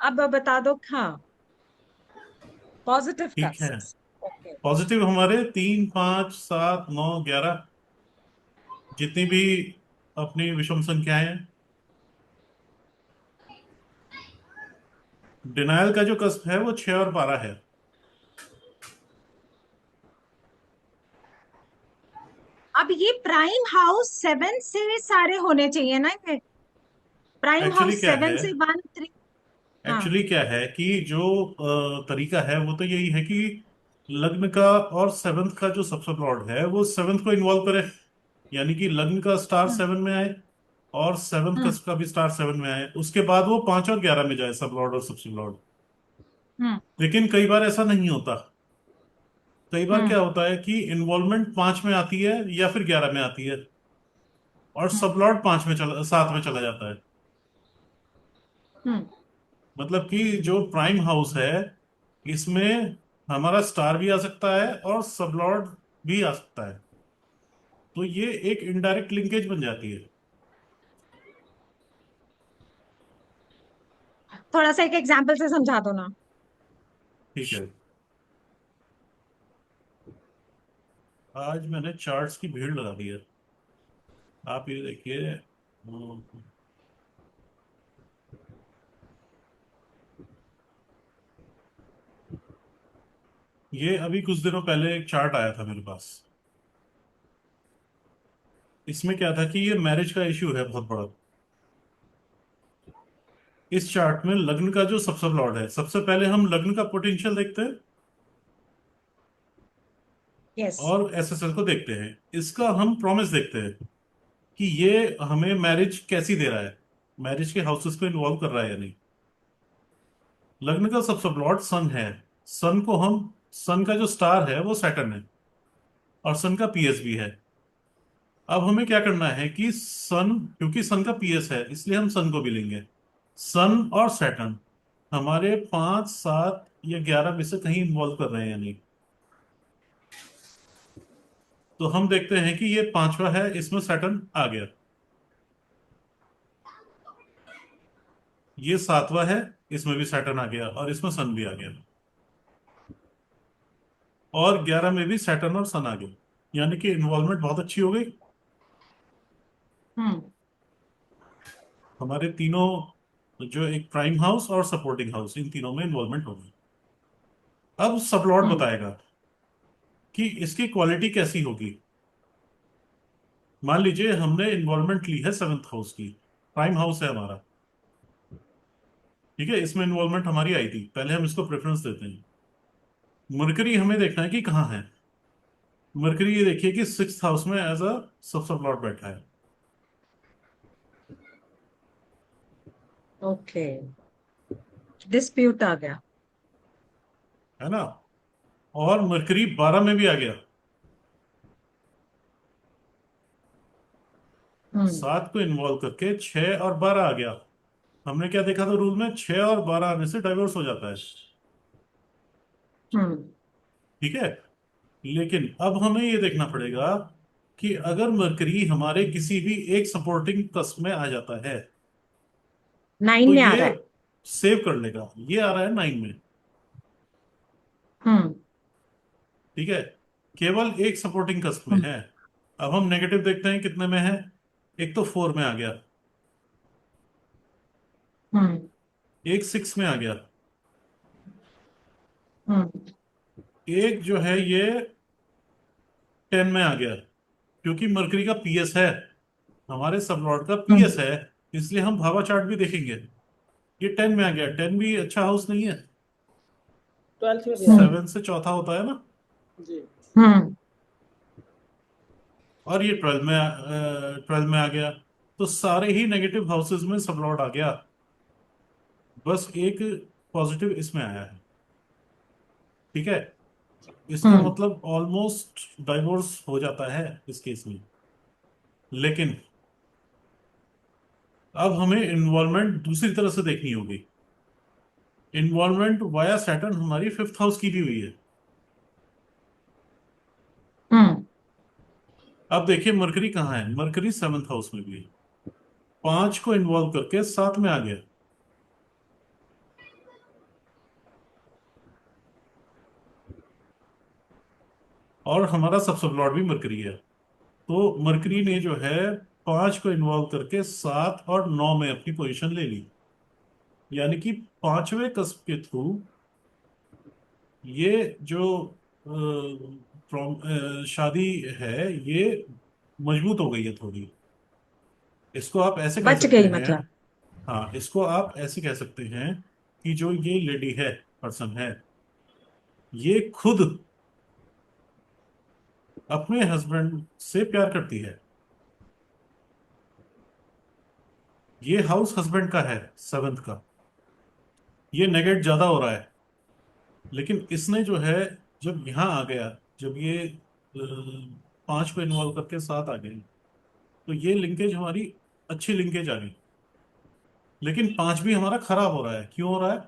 अब बता दो। हाँ, पॉजिटिव का ठीक है। 6। ओके। पॉजिटिव हमारे 3, 5, 7, 9, 11, जितनी भी अपनी विषम संख्याएं हैं। डिनायल का जो कस्प है वो 6 और 12 है। अब ये प्राइम हाउस 7 से सारे होने चाहिए ना ये। प्राइम एक्चुअली हाउस क्या 7 है से 1 3। हाँ। एक्चुअली क्या है कि जो तरीका है वो तो यही है कि लग्न का और सेवंथ का जो सबसे लॉर्ड है वो सेवंथ को इन्वॉल्व करे। यानी कि लग्न का स्टार हम्म। 7 में आए और सेवंथ हम्म। का भी स्टार 7 में आए, उसके बाद वो 5 और 11 में जाए, सब लॉर्ड और सबसे लॉर्ड। हम्म। लेकिन कई बार ऐसा नहीं होता। कई बार हम्म। क्या होता है कि इन्वॉल्वमेंट 5 में आती है या फिर 11 में आती है और हम्म। सब लॉर्ड 7 में चला जाता है। हम्म। मतलब कि जो प्राइम हाउस है इसमें हमारा स्टार भी आ सकता है और सब लॉर्ड भी आ सकता है। तो ये एक इनडायरेक्ट लिंकेज बन जाती है। थोड़ा सा एक एग्जांपल से समझा दो ना। ठीक है। आज मैंने चार्ट्स की भीड़ लगा दी है। आप ये देखिए। ये अभी कुछ दिनों पहले एक चार्ट आया था मेरे पास। इसमें क्या था कि ये मैरिज का इश्यू है बहुत बड़ा। इस चार्ट में लग्न का जो सबसे लॉर्ड है, सबसे पहले हम लग्न का पोटेंशियल देखते हैं यस। और एसएसएल को देखते हैं। इसका हम प्रॉमिस देखते हैं कि ये हमें मैरिज कैसी दे रहा है, मैरिज के हाउसेस को इन्वॉल्व कर रहा है या नहीं। लग्न का सबसे लॉर्ड सन है। सन का जो स्टार है वो सैटर्न है और सन का पीएस भी है। अब हमें क्या करना है कि सन, क्योंकि सन का पीएस है इसलिए हम सन को भी लेंगे। सन और सैटर्न हमारे 5, 7 या 11 में से कहीं इन्वॉल्व कर रहे हैं या नहीं। तो हम देखते हैं कि ये पांचवा है, इसमें सैटर्न आ गया। ये सातवां है, इसमें भी सैटर्न आ गया और इसमें सन भी आ गया। और 11 में भी सैटर्न और सन आ गया। यानी कि इन्वॉल्वमेंट बहुत अच्छी हो गई। हम्म। हमारे तीनों, जो एक प्राइम हाउस और सपोर्टिंग हाउस, इन तीनों में इन्वॉल्वमेंट हो गई। अब सब लॉर्ड हम्म। बताएगा कि इसकी क्वालिटी कैसी होगी। मान लीजिए हमने इन्वॉल्वमेंट ली है सेवंथ हाउस की, प्राइम हाउस है हमारा। ठीक है, इसमें इन्वॉल्वमेंट हमारी आई थी, पहले हम इसको प्रेफरेंस देते हैं। मरकरी हमें देखना है कि कहाँ है। मरकरी ये देखिए कि सिक्स हाउस में एज अ सब लॉर्ड बैठा है। ओके। डिस्प्यूट आ गया। है ना। और मरकरी 12 में भी आ गया। हम्म। 7 को इन्वॉल्व करके 6 और 12 आ गया। हमने क्या देखा था रूल में, 6 और 12 आने से डाइवोर्स हो जाता है। हम्म। ठीक है। लेकिन अब हमें ये देखना पड़ेगा कि अगर मरकरी हमारे किसी भी एक सपोर्टिंग कस्ट में आ जाता है 9 तो में आ ये रहा है। सेव कर लेगा। ये आ रहा है 9 में। हम्म। ठीक है, केवल एक सपोर्टिंग कस्ट में हम्म। है। अब हम नेगेटिव देखते हैं कितने में है। एक तो 4 में आ गया, हम्म। एक 6 में आ गया, हम्म। एक जो है ये 10 में आ गया। क्योंकि मरकरी का पीएस है, हमारे सबलॉर्ड का पीएस हम्म। है, इसलिए हम भावा चार्ट भी देखेंगे। ये 10 में आ गया, 10 भी अच्छा हाउस नहीं है। 12th में भी आ गया। 7 से चौथा होता है ना। जी। हम्म। और ये 12 में आ गया। तो सारे ही नेगेटिव हाउसेस में सब लॉर्ड आ गया। बस एक पॉजिटिव इसमें आया है। ठीक है। इसका हम्म। मतलब ऑलमोस्ट डाइवोर्स हो जाता है इस केस में। लेकिन अब हमें इन्वॉल्वमेंट दूसरी तरह से देखनी होगी। इन्वॉल्वमेंट वाया सैटर्न हमारी फिफ्थ हाउस की भी हुई है। हम्म। अब देखिए मरकरी कहाँ है, मरकरी सेवंथ हाउस में भी है। 5 को इन्वॉल्व करके 7 में आ गया। और हमारा सबसे लॉर्ड भी मरकरी है। तो मरकरी ने जो है 5 को इन्वॉल्व करके 7 और 9 में अपनी पोजीशन ले ली। यानी कि पांचवें कस्प के थ्रू ये जो शादी है ये मजबूत हो गई है थोड़ी। इसको आप ऐसे कह बच सकते गई हैं। मतलब। हाँ, इसको आप ऐसे कह सकते हैं कि जो ये लेडी है, पर्सन है, ये खुद अपने हस्बैंड से प्यार करती है। ये हाउस हस्बैंड का है, सेवंथ का। ये नेगेट ज्यादा हो रहा है, लेकिन इसने जो है जब यहाँ आ गया, जब ये 5 को इन्वॉल्व करके 7 आ गए, तो ये लिंकेज हमारी अच्छी लिंकेज आ गई। लेकिन 5 भी हमारा खराब हो रहा है। क्यों हो रहा है?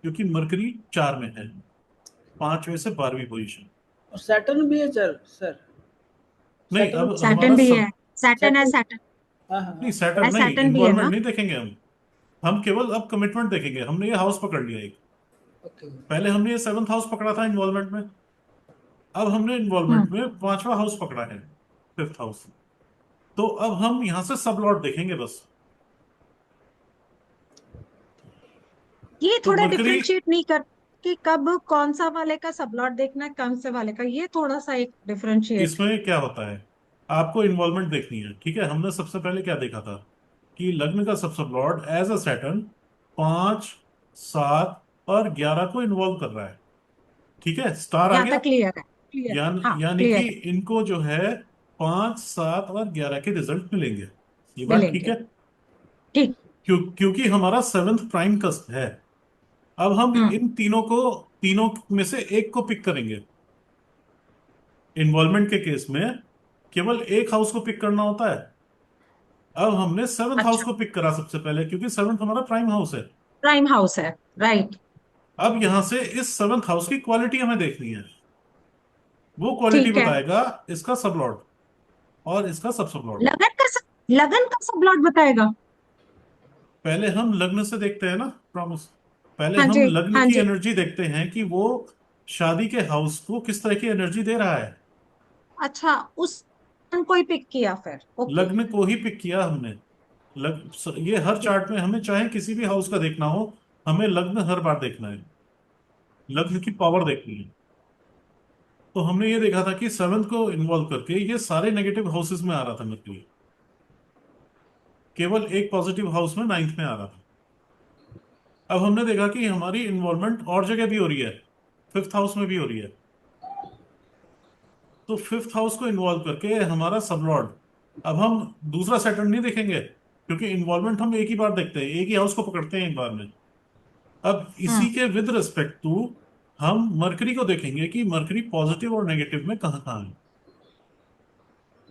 क्योंकि मरकरी 4 में है, 5वें से 12वीं पोजीशन। और सैटर्न भी है सर सर। नहीं, सैटर्न। अब सैटर्न हमारा भी है। सब। सैटर्न है, सैटर्न। सैटर्न। हाँ हाँ नहीं, हाँ। सैटर्न नहीं, सैटर्न भी है इन्वॉल्वमेंट ना। नहीं देखेंगे हम केवल अब कमिटमेंट देखेंगे। हमने ये हाउस पकड़ लिया एक। ओके। पहले हमने ये सेवंथ हाउस पकड़ा था इन्वॉल्वमेंट में। अब हमने इन्वॉल्वमेंट हम्म में 5वां हाउस पकड़ा है, फिफ्थ हाउस। तो अब हम यहां से सब लॉट देखेंगे बस। ये तो थोड़ा मरकरी, डिफरेंशिएट नहीं कर कि कब कौन सा वाले का सबलॉट देखना है, कौन से वाले का, ये थोड़ा सा एक डिफरेंशिएट। इसमें क्या होता है, आपको इन्वॉल्वमेंट देखनी है, ठीक है। हमने सबसे पहले क्या देखा था कि लग्न का सब सब लॉर्ड एज अ सैटर्न 5, 7 और 11 को इन्वॉल्व कर रहा है। ठीक है, स्टार आ यहाँ तक गया। क्लियर है, क्लियर है, हाँ यानी कि क्लियर है। इनको जो है 5, 7 और 11 के रिजल्ट मिलेंगे। ये बात ठीक मिलेंगे। है। ठीक। क्योंकि हमारा सेवंथ प्राइम कस्ट है। अब हम हम्म। इन तीनों में से एक को पिक करेंगे। इन्वॉल्वमेंट के केस में केवल एक हाउस को पिक करना होता है। अब हमने सेवंथ हाउस अच्छा। को पिक करा सबसे पहले, क्योंकि सेवंथ हमारा प्राइम हाउस है। प्राइम हाउस है। राइट। अब यहां से इस सेवंथ हाउस की क्वालिटी हमें देखनी है। वो क्वालिटी ठीक है। बताएगा इसका सबलॉर्ड और इसका सब सबलॉर्ड। लगन का सबलॉट बताएगा। पहले हम लग्न से देखते हैं ना, प्रॉमिस। पहले हाँ हम जी। लग्न हाँ की जी। एनर्जी देखते हैं कि वो शादी के हाउस को किस तरह की एनर्जी दे रहा है। अच्छा, उस को ही पिक किया फिर, ओके। लग्न को ही पिक किया हमने। ये हर चार्ट में हमें चाहे किसी भी हाउस का देखना हो, हमें लग्न हर बार देखना है। लग्न की पावर देखनी है। तो हमने ये देखा था कि सेवंथ को इन्वॉल्व करके ये सारे नेगेटिव हाउसेस में आ रहा था मरकरी। केवल एक पॉजिटिव हाउस में, नाइन्थ में आ रहा था। अब हमने देखा कि हमारी इन्वॉल्वमेंट और जगह भी हो रही है, फिफ्थ हाउस में भी हो रही है। तो फिफ्थ हाउस को इन्वॉल्व करके हमारा सबलॉर्ड। अब हम दूसरा सैटर्न नहीं देखेंगे, क्योंकि इन्वॉल्वमेंट हम एक ही बार देखते हैं, एक ही हाउस को पकड़ते हैं एक बार में। अब इसी हम्म। के विद रिस्पेक्ट टू हम मरकरी को देखेंगे कि मरकरी पॉजिटिव और नेगेटिव में कहाँ कहाँ है।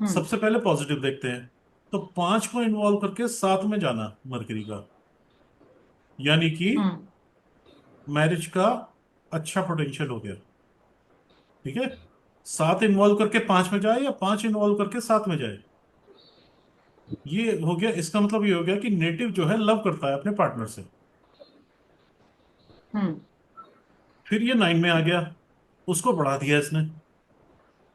हम्म। सबसे पहले पॉजिटिव देखते हैं। तो 5 को इन्वॉल्व करके 7 में जाना मरकरी का, यानी कि हम्म। मैरिज का अच्छा पोटेंशियल हो गया। ठीक है, 7 इन्वॉल्व करके 5 में जाए या 5 इन्वॉल्व करके 7 में जाए, ये हो गया। इसका मतलब ये हो गया कि नेटिव जो है लव करता है अपने पार्टनर से। हम्म। फिर ये 9 में आ गया, उसको बढ़ा दिया इसने।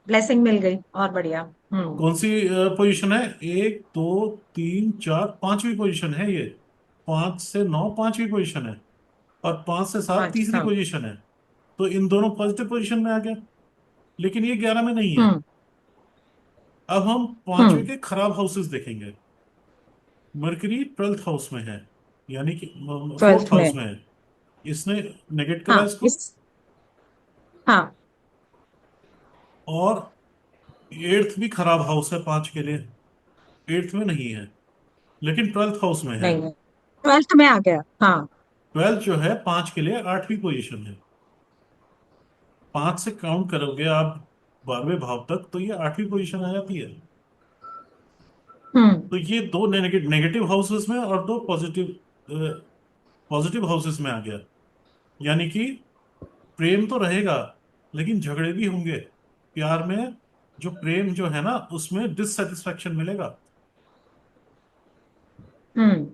ब्लेसिंग मिल गई और बढ़िया। हम्म। कौन सी पोजीशन है? 1, 2, 3, 4, 5वीं पोजीशन है ये। 5 से 9 5वीं पोजीशन है, और 5 से 7 पांच, तीसरी हाँ। पोजीशन है। तो इन दोनों पॉजिटिव पोजीशन में आ गया। लेकिन ये 11 में नहीं है। हम्म। अब हम 5वीं हम्म। के खराब हाउसेस देखेंगे। मरकरी 12th हाउस में है, यानी कि फोर्थ 12th में। हाउस में है। इसने नेगेट करा हाँ इसको। हाँ। और 8th भी खराब हाउस है 5 के लिए, 8th में नहीं है, लेकिन 12th हाउस में है। नहीं, 12th में आ गया, हाँ। 12th जो है 5 के लिए 8वीं पोजीशन है। 5 से काउंट करोगे आप 12वें भाव तक, तो ये 8वीं पोजीशन आ जाती है। हम्म। तो ये दो नेगेटिव हाउसेस में और दो पॉजिटिव पॉजिटिव हाउसेस में आ गया। यानी कि प्रेम तो रहेगा, लेकिन झगड़े भी होंगे। प्यार में जो प्रेम जो है ना, उसमें डिससेटिस्फैक्शन मिलेगा। हम्म।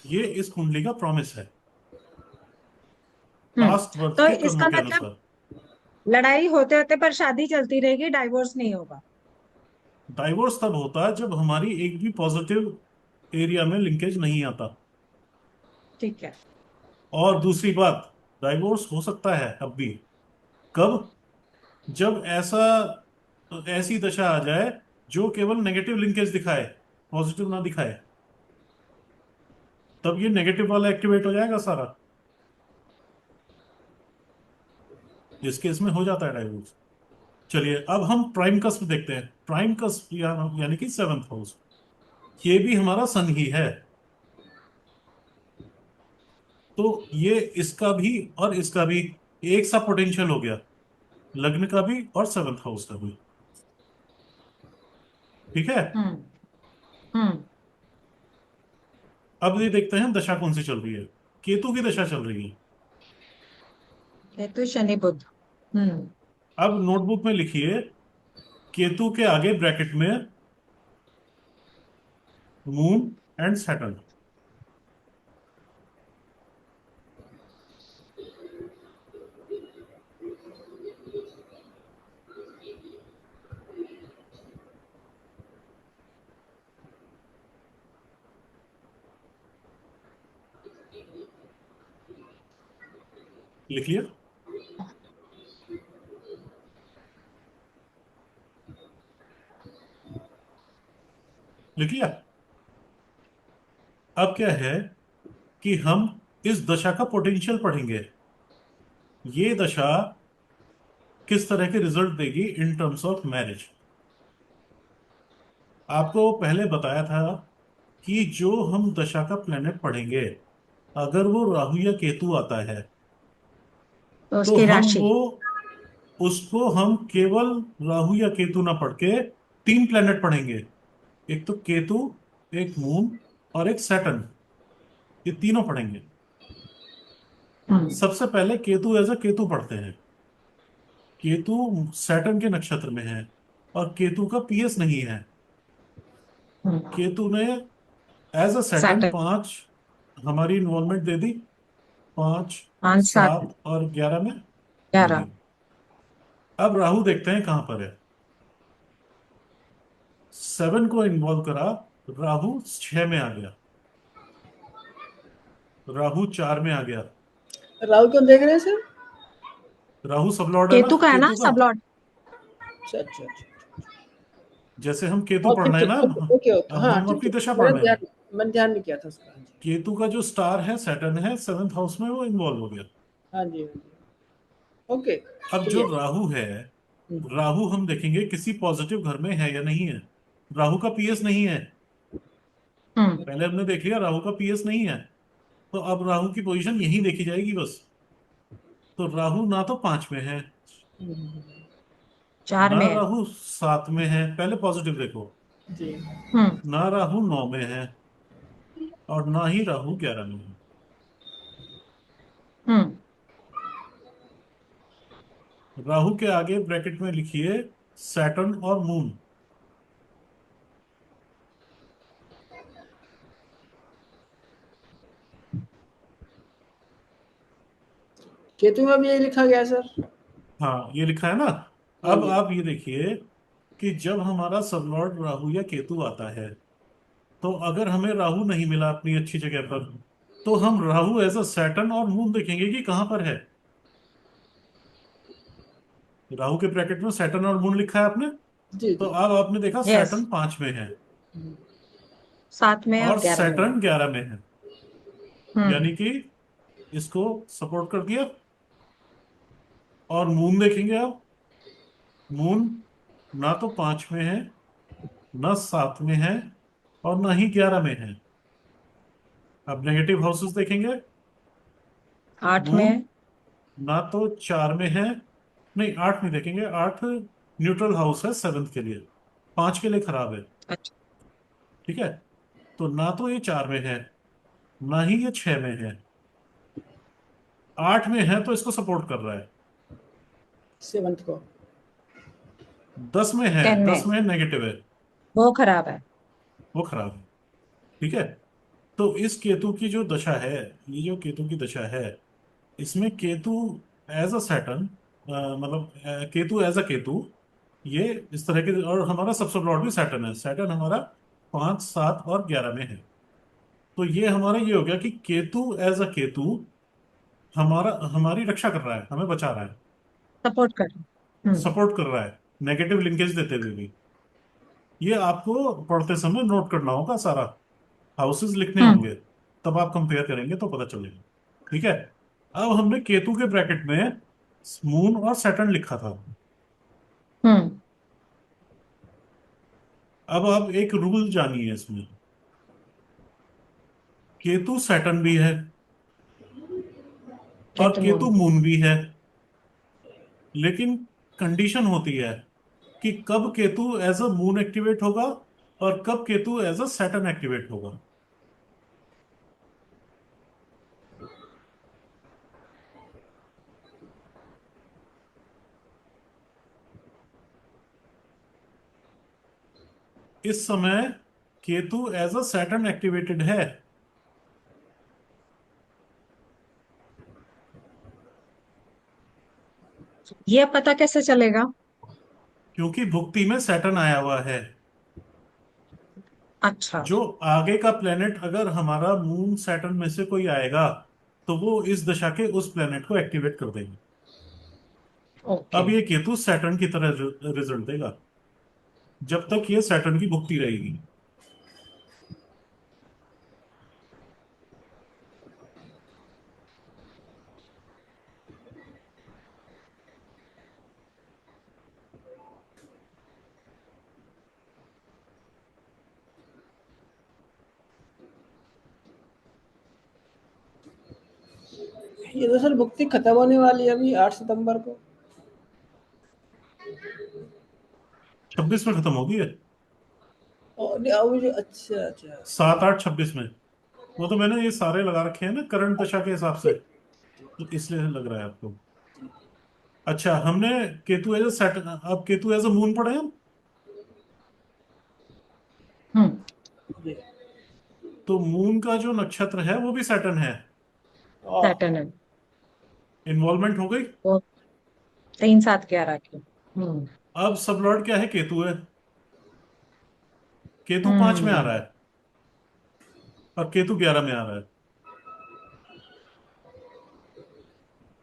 ये इस कुंडली का प्रॉमिस है, हम्म। पास्ट बर्थ तो के कर्मों इसका के मतलब, अनुसार। लड़ाई होते होते पर शादी चलती रहेगी, डाइवोर्स नहीं होगा। डाइवोर्स तब होता है जब हमारी एक भी पॉजिटिव एरिया में लिंकेज नहीं आता। ठीक है। और दूसरी बात, डाइवोर्स हो सकता है अब भी। कब? जब ऐसी दशा आ जाए जो केवल नेगेटिव लिंकेज दिखाए, पॉजिटिव ना दिखाए, तब ये नेगेटिव वाला एक्टिवेट हो जाएगा सारा। इस केस में हो जाता है डाइवोर्स। चलिए अब हम प्राइम कस्प देखते हैं। प्राइम कस्प यानी कि सेवंथ हाउस, ये भी हमारा सन ही है। तो ये इसका भी और इसका भी एक सा पोटेंशियल हो गया, लग्न का भी और सेवंथ हाउस का भी। ठीक है। हम्म। हम्म। अब ये देखते हैं दशा कौन सी चल रही है। केतु की दशा चल रही है। केतु शनि बुध। हम्म। अब नोटबुक में लिखिए, केतु के आगे ब्रैकेट में मून एंड सैटर्न। लिख लिया? लिख लिया? अब क्या है कि हम इस दशा का पोटेंशियल पढ़ेंगे। ये दशा किस तरह के रिजल्ट देगी इन टर्म्स ऑफ मैरिज। आपको पहले बताया था कि जो हम दशा का प्लेनेट पढ़ेंगे, अगर वो राहु या केतु आता है, तो तो उसकी हम राशि। वो उसको हम केवल राहु या केतु ना पढ़ के तीन प्लेनेट पढ़ेंगे। एक तो केतु, एक मून और एक सैटर्न, ये तीनों पढ़ेंगे। हम्म। सबसे पहले केतु एज अ केतु पढ़ते हैं। केतु सैटर्न के नक्षत्र में है और केतु का पीएस नहीं है। हम्म। केतु ने एज अ सैटर्न सैटर्न। 5 हमारी इन्वॉल्वमेंट दे दी, 5, 5 7 7 और 11 में दे 11। दी। अब राहु देखते हैं कहां पर है। 7 को इन्वॉल्व करा, राहु 6 में आ गया, राहु 4 में आ गया। राहुल क्यों देख रहे हैं सर? राहु सब लॉर्ड है ना केतु का है ना केतु का। सब लॉर्ड। अच्छा अच्छा अच्छा। जैसे हम केतु ओके पढ़ रहे हैं ना, ओके ओके ओके, अब हाँ हम ठीक अपनी है। दशा पढ़ रहे हैं। मैंने ध्यान नहीं किया था उसका। हाँ जी केतु का जो स्टार है सैटर्न है, सेवंथ हाउस में वो इन्वॉल्व हो गया। हाँ जी हाँ जी। ओके अब जो क्लियर। राहु है, राहु हम देखेंगे किसी पॉजिटिव घर में है या नहीं है। राहु का पीएस नहीं है। हम्म। पहले हमने देख लिया राहु का पीएस नहीं है, तो अब राहु की पोजीशन यही देखी जाएगी बस। तो राहु ना तो 5 में है, 4 ना में है। राहु 7 में है, पहले पॉजिटिव देखो। जी। हम्म। ना राहु 9 में है और ना ही राहु 11 में है। हम्म। राहु के आगे ब्रैकेट में लिखिए सैटर्न और मून। केतु में भी यही लिखा गया है सर। हाँ ये लिखा है ना। हाँ अब जी। आप ये देखिए कि जब हमारा सबलॉर्ड राहु या केतु आता है, तो अगर हमें राहु नहीं मिला अपनी अच्छी जगह पर, तो हम राहु एज अ सैटर्न और मून देखेंगे कि कहां पर है। राहु के ब्रैकेट में सैटर्न और मून लिखा है आपने। जी तो जी। अब आपने देखा यस। सैटर्न 5 में है 7 में और और 11 में है। सैटर्न 11 में है, हम्म। यानी कि इसको सपोर्ट कर दिया। और मून देखेंगे आप, मून ना तो 5 में है, ना 7 में है और ना ही 11 में है। अब नेगेटिव हाउसेस देखेंगे। 8 में मून है। ना तो 4 में है, नहीं 8 में देखेंगे। 8 न्यूट्रल हाउस है सेवंथ के लिए, 5 के लिए खराब है। अच्छा। ठीक है। तो ना तो ये 4 में है, ना ही ये 6 में है। 8 में है तो इसको सपोर्ट कर रहा है। सेवंथ को। 10 में है, 10 10 में में नेगेटिव है, वो खराब है। वो खराब है। ठीक है। तो इस केतु की जो दशा है, ये जो केतु की दशा है, इसमें केतु एज अ सैटर्न मतलब केतु एज अ केतु, ये इस तरह के, और हमारा सबसे लॉर्ड भी सैटर्न है। सैटर्न हमारा 5, 7 और 11 में है। तो ये हमारा ये हो गया कि केतु एज अ केतु हमारा हमारी रक्षा कर रहा है, हमें बचा रहा है, सपोर्ट कर। सपोर्ट कर रहा है, नेगेटिव लिंकेज देते हुए भी। ये आपको पढ़ते समय नोट करना होगा सारा, हाउसेस लिखने हम्म। होंगे, तब आप कंपेयर करेंगे तो पता चलेगा। ठीक है। अब हमने केतु के ब्रैकेट में मून और सैटर्न लिखा था। हम्म। अब आप एक रूल जानिए इसमें, केतु सैटर्न भी है और केतु केतु मून। मून भी है, लेकिन कंडीशन होती है कि कब Ketu as a Moon activate होगा और कब Ketu as a Saturn activate होगा। इस समय Ketu as a Saturn activated है, ये पता कैसे चलेगा? क्योंकि भुक्ति में सैटर्न आया हुआ है। अच्छा। जो आगे का प्लेनेट अगर हमारा मून सैटर्न में से कोई आएगा तो वो इस दशा के उस प्लेनेट को एक्टिवेट कर देंगे। ओके। अब ये केतु सैटर्न की तरह रिजल्ट देगा जब तक ये सैटर्न की भुक्ति रहेगी। ये तो सर भुक्ति खत्म होने वाली है अभी 8 सितंबर को। 26 में खत्म होगी है, और नहीं, अभी अच्छा अच्छा। 7, 8, 26 में। वो तो मैंने ये सारे लगा रखे हैं ना करंट दशा के हिसाब से, तो इसलिए लग रहा है आपको। अच्छा, हमने केतु एज अ सैटर्न, अब केतु एज अ मून पढ़े हम। हम्म। जी। तो मून का जो नक्षत्र है वो भी सैटर्न है। हाँ। सैटर्न है। इन्वॉल्वमेंट हो गई। वो 3, 7, 11 की। हम्म। अब सब लॉर्ड क्या है, केतु है। केतु 5 में आ रहा हम्म। है और केतु 11 में आ रहा है,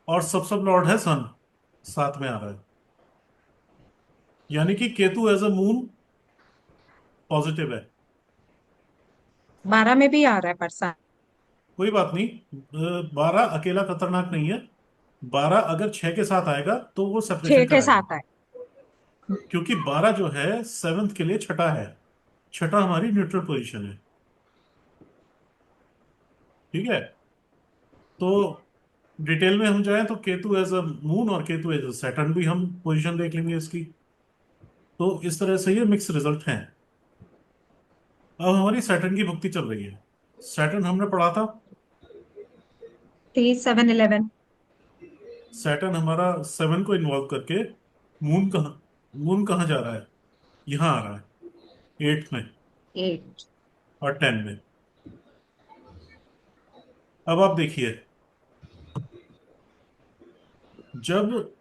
और सब लॉर्ड है सन 7 में आ रहा है। यानी कि Ketu as a Moon positive है। 12 में भी आ रहा है परसा। कोई बात नहीं, 12 अकेला खतरनाक नहीं है। 12 अगर 6 के साथ आएगा तो वो छह सेपरेशन के कराएगा, साथ आए। क्योंकि 12 जो है सेवन्थ के लिए छठा है। छठा हमारी न्यूट्रल पोजीशन है। ठीक है। तो डिटेल में हम जाएं तो केतु एज अ मून और केतु एज अ सैटर्न भी हम पोजीशन देख लेंगे इसकी। तो इस तरह से ये मिक्स रिजल्ट हैं। अब हमारी सैटर्न की भक्ति चल रही है। सैटर्न हमने पढ़ा था। 3, 7, 11। सैटर्न हमारा 7 को इन्वॉल्व करके मून कहाँ जा रहा है, यहाँ आ रहा है 8 में 8। और 10 में। अब आप देखिए, जब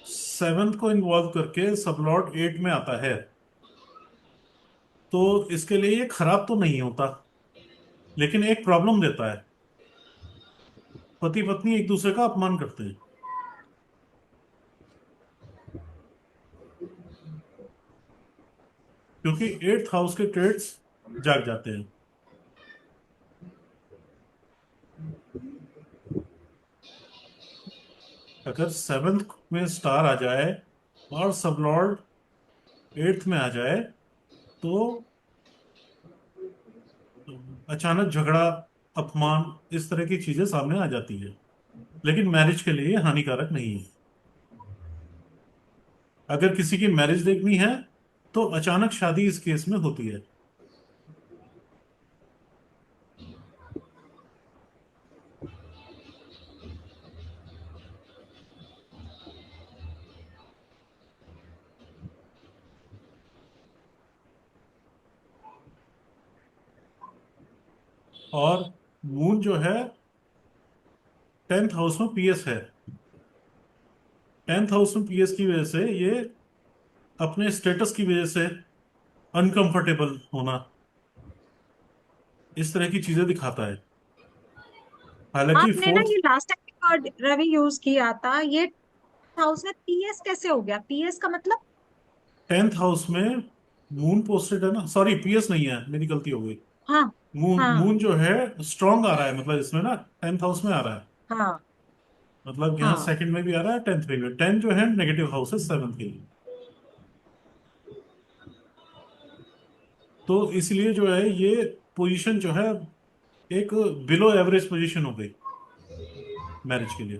7 को इन्वॉल्व करके सबलॉर्ड 8 में आता है तो इसके लिए ये खराब तो नहीं होता, लेकिन एक प्रॉब्लम देता है। पति पत्नी एक दूसरे का अपमान करते हैं, क्योंकि 8th हाउस के ट्रेड्स जाग जाते हैं। अगर 7th में स्टार आ जाए और सबलॉर्ड 8th में आ जाए तो अचानक झगड़ा, अपमान, इस तरह की चीजें सामने आ जाती है। लेकिन मैरिज के लिए ये हानिकारक नहीं है। अगर किसी की मैरिज देखनी है तो अचानक शादी इस केस में होती है। और मून जो है 10th हाउस में पीएस है। 10th हाउस में पीएस की वजह से ये अपने स्टेटस की वजह से अनकंफर्टेबल होना, इस तरह की चीजें दिखाता है। हालांकि आपने ना फोर्थ ये last time word Ravi use किया था, ये हाउस में पीएस कैसे हो गया? पीएस का मतलब? 10th हाउस में मून पोस्टेड है ना, सॉरी पीएस नहीं है, मेरी गलती हो गई। हाँ मून हाँ मून जो है स्ट्रांग आ रहा है, मतलब इसमें ना 10th हाउस में आ रहा है, हाँ मतलब यहाँ हाँ। सेकंड में भी आ रहा है, 10th में भी। 10 जो है नेगेटिव हाउस है 7th के लिए। तो इसलिए जो है ये पोजीशन जो है एक बिलो एवरेज पोजीशन हो गई मैरिज के लिए।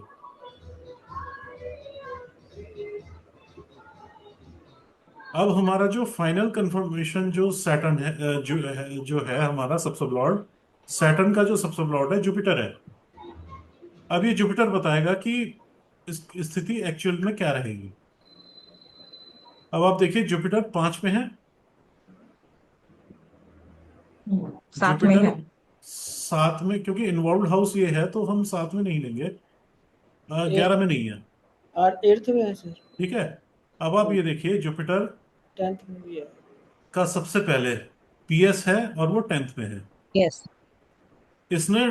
अब हमारा जो फाइनल कंफर्मेशन जो सैटर्न है, जो है हमारा सबसे लॉर्ड, सैटर्न का जो सबसे लॉर्ड है जुपिटर है। अब ये जुपिटर बताएगा कि इस स्थिति एक्चुअल में क्या रहेगी। अब आप देखिए जुपिटर 5 में है। साथ में जुपिटर है। 7 में, क्योंकि इन्वॉल्व हाउस ये है तो हम 7 में नहीं लेंगे, ए, 11 में नहीं है। और 8th में है सर। ठीक है। अब आप ये देखिए जुपिटर 10th में भी है। का सबसे पहले पीएस है और वो 10th में है। यस। इसने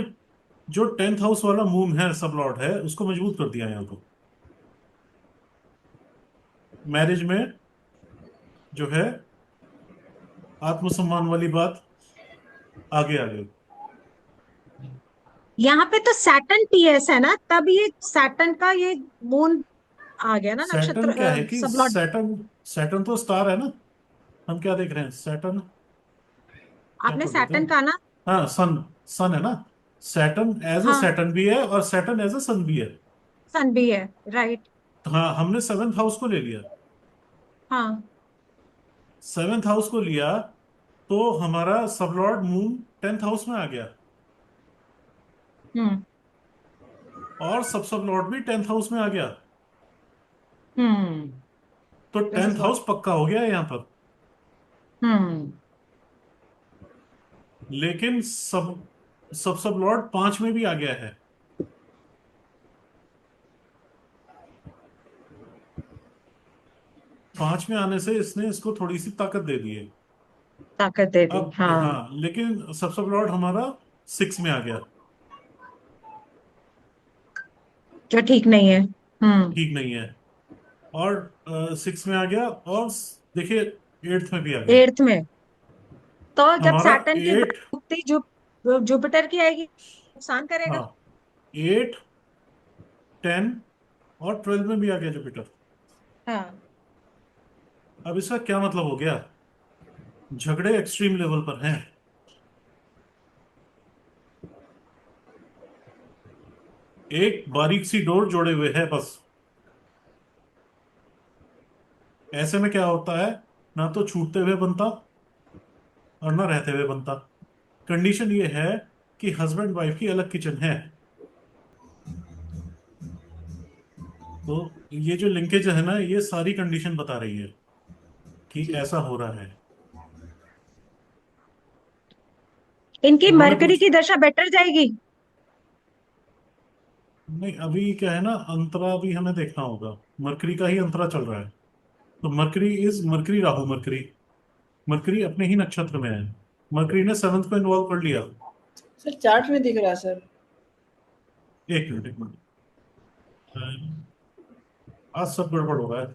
जो 10th हाउस वाला मून है, सब लॉर्ड है, उसको मजबूत कर दिया यहाँ को मैरिज में, जो है आत्मसम्मान वाली बात आगे आगे। यहाँ पे तो सैटर्न पीएस है ना, तब ये सैटर्न का ये मून आ गया ना सैटर्न क्या है नक्षत्र कि सब लॉर्ड। सैटर्न, सैटर्न तो स्टार है ना। हम क्या देख रहे हैं, सैटर्न क्या आपने पढ़ रहे थे। सैटर्न का ना? हाँ सन, सन है ना। सैटर्न एज अ हाँ, सैटर्न भी है और सैटर्न एज अ सन भी है। सन भी है, राइट। तो हाँ, हमने 7th हाउस को ले लिया। हाँ। 7th हाउस को लिया तो हमारा सबलॉर्ड मून 10th हाउस में आ गया, हम्म और सब लॉर्ड भी 10th हाउस में आ गया। हम्म। तो this is 10th what. House पक्का हो गया है यहाँ पर। हम्म। लेकिन सब लॉर्ड 5 में भी आ गया है। 5 में आने से इसने इसको थोड़ी सी ताकत दे दी है। ताकत दे दी, अब हाँ। हाँ, लेकिन सब लॉर्ड हमारा 6 में आ गया, जो ठीक नहीं है। ठीक नहीं है। और 6 में आ गया, और देखिए 8th में भी आ गया। 8th में। तो जब हमारा सैटर्न की 8, भक्ति जुपिटर की आएगी, नुकसान करेगा। हाँ 8, 10 और 12 में भी आ गया जुपिटर। हाँ। अब इसका क्या मतलब हो गया, झगड़े एक्सट्रीम लेवल पर हैं। एक बारीक सी डोर जोड़े हुए है बस। ऐसे में क्या होता है, ना तो छूटते हुए बनता और ना रहते हुए बनता। कंडीशन ये है कि हस्बैंड वाइफ की अलग किचन है। तो ये जो लिंकेज है ना, ये सारी कंडीशन बता रही है कि जी। ऐसा हो रहा है। इनकी उन्होंने मरकरी कुछ की दशा बेटर जाएगी। नहीं, अभी क्या है ना, अंतरा भी हमें देखना होगा। मरकरी का ही अंतरा चल रहा है। तो mercury is mercury Rahu mercury, mercury अपने ही नक्षत्र में है। मरकरी ने 7th को इन्वॉल्व कर लिया। सर चार्ट में दिख रहा है सर। एक मिनट एक मिनट, आज सब गड़बड़ हो रहा है।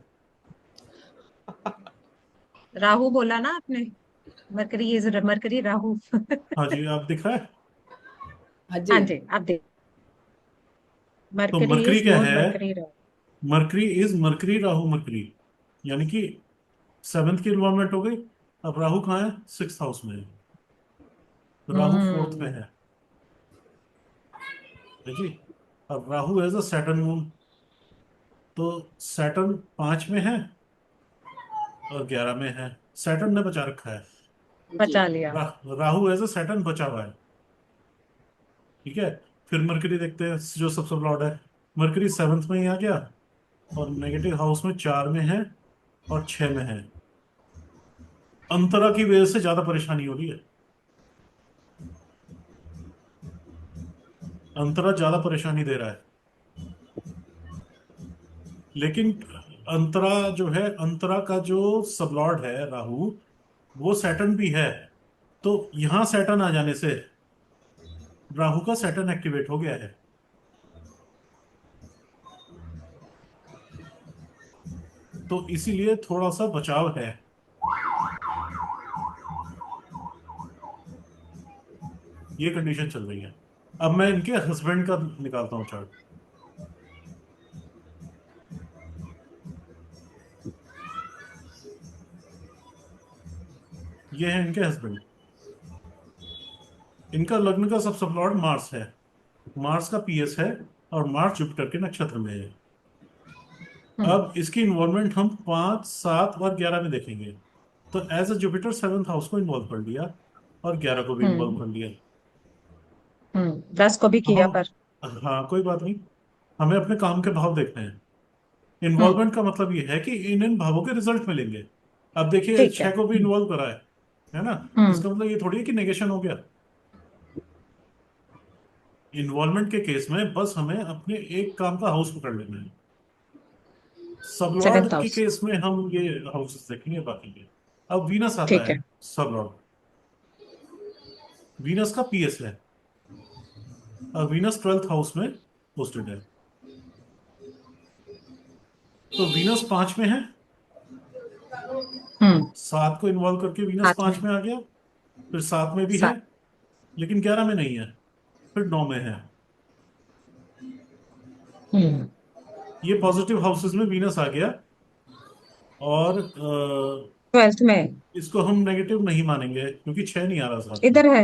राहु बोला ना आपने? Mercury is mercury Rahu. हाँ जी, आप दिख रहा है। हाँ हाँ जी। जी, आप देख। तो मरकरी मरकरी इज क्या मून है, mercury Rahu. Mercury is mercury Rahu mercury, यानी कि 7th की इन्वॉल्वमेंट हो गई। अब राहु कहाँ है, 6th हाउस में है। तो राहु 4th में हम्म है जी। अब Rahu as a Saturn Moon, तो सैटर्न 5 में है और 11 में है। सैटर्न ने बचा रखा है। जी। बचा लिया। राहु एज अ सैटर्न बचा हुआ है। ठीक है। फिर मरकरी देखते हैं, जो सबसे लॉर्ड है। मरकरी 7th में ही आ गया, और नेगेटिव हाउस में 4 में है और 6 में है। अंतरा की वजह से ज्यादा परेशानी हो रही है। अंतरा ज्यादा परेशानी दे रहा है। लेकिन अंतरा जो है, अंतरा का जो सबलॉर्ड है राहु, वो सैटर्न भी है। तो यहां सैटर्न आ जाने से राहु का सैटर्न एक्टिवेट हो गया है। तो इसीलिए थोड़ा सा बचाव है। ये कंडीशन चल रही है। अब मैं इनके हस्बैंड का निकालता हूँ चार्ट। ये है इनके हस्बैंड। इनका लग्न का सब सबलॉर्ड मार्स है। मार्स का पीएस है, और मार्स जुपिटर के नक्षत्र में है। हम्म। अब इसकी इन्वॉल्वमेंट हम 5, 7 और 11 में देखेंगे। तो as a Jupiter 7th house को इन्वॉल्व कर लिया, और 11 को भी इन्वॉल्व हम्म। कर लिया। 10 को भी किया हम, पर। हाँ कोई बात नहीं, हमें अपने काम के भाव देखने हैं। हम्म। इन्वॉल्वमेंट का मतलब ये है कि इन इन भावों के रिजल्ट मिलेंगे। अब देखिए ठीक है। 6 को भी इन्वॉल्व करा है ना। हम्म। इसका मतलब ये थोड़ी है कि नेगेशन हो गया। इन्वॉल्वमेंट के केस में बस हमें अपने एक काम का हाउस पकड़ लेना है। सबलॉर्ड 7th के हाउस। केस में हम ये हाउसेस देखेंगे बाकी के। अब वीनस आता ठीक है है। सबलॉर्ड। वीनस का पीएस है। अब वीनस 12th हाउस में पोस्टेड है। तो वीनस 5 में है। हम्म। 7 को इन्वॉल्व करके वीनस हाथ 5 में। में आ गया। फिर 7 में भी है, 7। लेकिन 11 में नहीं है। फिर 9 में है। हम्म। ये पॉजिटिव हाउसेस में वीनस आ गया। और 12th में। इसको हम नेगेटिव नहीं मानेंगे, क्योंकि 6 नहीं आ रहा साथ में। इधर है।